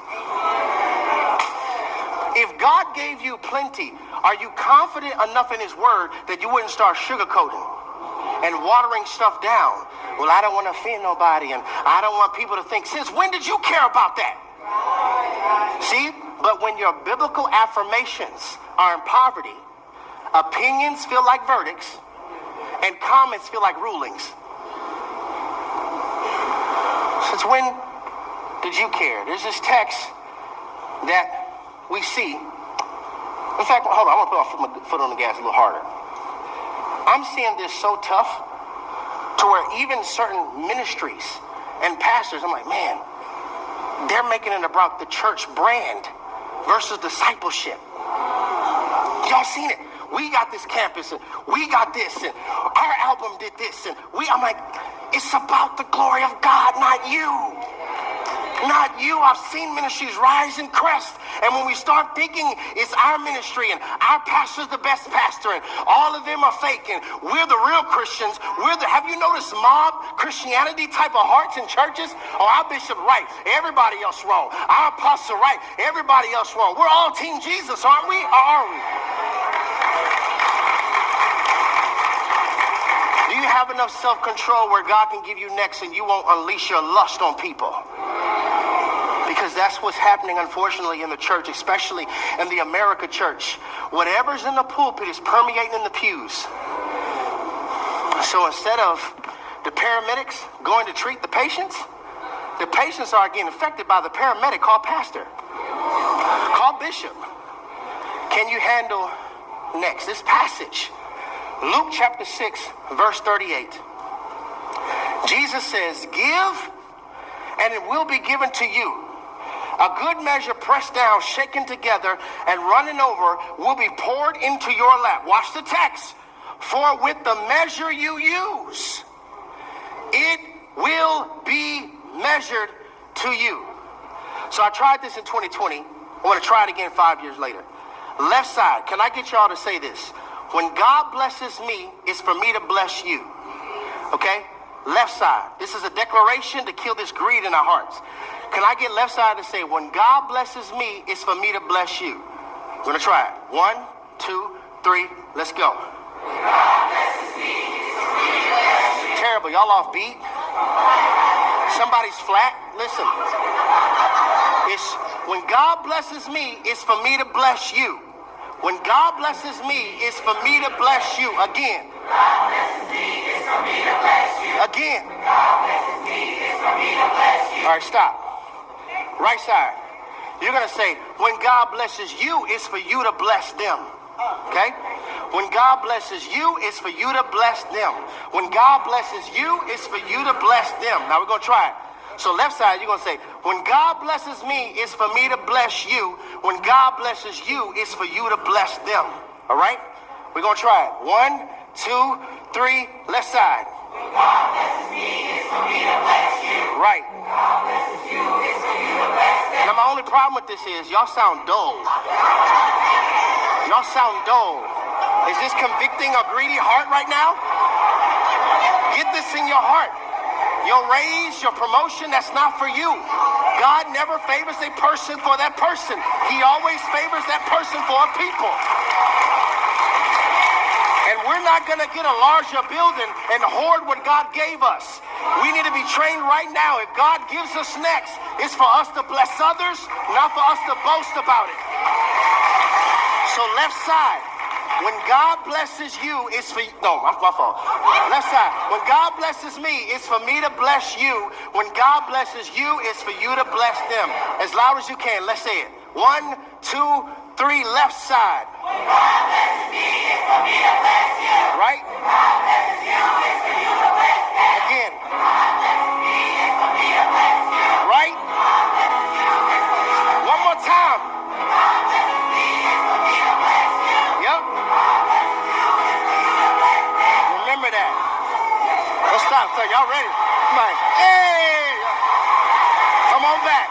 If God gave you plenty, are you confident enough in his word that you wouldn't start sugarcoating and watering stuff down? Well, I don't want to offend nobody, and I don't want people to think, since when did you care about that? See, but when your biblical affirmations are in poverty, opinions feel like verdicts, and comments feel like rulings. Since when did you care? There's this text that we see. In fact, hold on, I want to put my foot on the gas a little harder. I'm seeing this so tough to where even certain ministries and pastors, I'm like, man, they're making it about the church brand versus discipleship. Y'all seen it? We got this campus and we got this and our album did this and I'm like, it's about the glory of God, not you. Not you. I've seen ministries rise and crest. And when we start thinking it's our ministry and our pastor's the best pastor and all of them are fake and we're the real Christians, have you noticed mob Christianity type of hearts in churches? Oh, our bishop right, everybody else wrong. Our apostle right, everybody else wrong. We're all Team Jesus, aren't we? Or are we? Do you have enough self-control where God can give you next and you won't unleash your lust on people? Because that's what's happening, unfortunately, in the church, especially in the America church. Whatever's in the pulpit is permeating in the pews. So instead of the paramedics going to treat the patients are getting affected by the paramedic called pastor, called bishop. Can you handle next? This passage, Luke chapter 6, verse 38. Jesus says, give, and it will be given to you. A good measure pressed down, shaken together, and running over will be poured into your lap. Watch the text. For with the measure you use, it will be measured to you. So I tried this in 2020. I want to try it again 5 years later. Left side, can I get y'all to say this? When God blesses me, it's for me to bless you. Okay? Left side. This is a declaration to kill this greed in our hearts. Can I get left side to say, when God blesses me, it's for me to bless you? We're going to try it. 1, 2, 3, let's go. When God blesses me, it's for me to bless you. Terrible. Y'all off beat? Somebody's flat? Listen. It's when God blesses me, it's for me to bless you. When God blesses me, it's for me to bless you. Again. God blesses me, it's for me to bless you. Again. God blesses me, it's for me to bless you. All right, stop. Right side. You're going to say, when God blesses you, it's for you to bless them. Okay? When God blesses you, it's for you to bless them. When God blesses you, it's for you to bless them. Now we're going to try it. So left side, you're going to say, when God blesses me, it's for me to bless you. When God blesses you, it's for you to bless them. All right? We're going to try it. 1, 2, 3, left side. When God blesses me, it's for me to bless you. Right. When God blesses you, it's for you to bless them. Now my only problem with this is y'all sound dull. Y'all sound dull. Is this convicting a greedy heart right now? Get this in your heart. Your raise, your promotion, that's not for you. God never favors a person for that person. He always favors that person for a people. And we're not going to get a larger building and hoard what God gave us. We need to be trained right now. If God gives us next, it's for us to bless others, not for us to boast about it. So left side, when God blesses you, it's for you. No, my fault. Left side, when God blesses me, it's for me to bless you. When God blesses you, it's for you to bless them. As loud as you can, let's say it. 1, 2, 3, left side. When God blesses me, it's for me to bless you. Right? When God blesses you, it's for you to bless them. Again. When God blesses me, it's for me to bless you. Right? When God blesses you, it's for you to bless them. One more time. When God blesses me, it's for me to bless you. Yep. When God blesses you, it's for you to bless them. Remember that. Let's stop. So y'all ready? Come on. Hey! Come on back.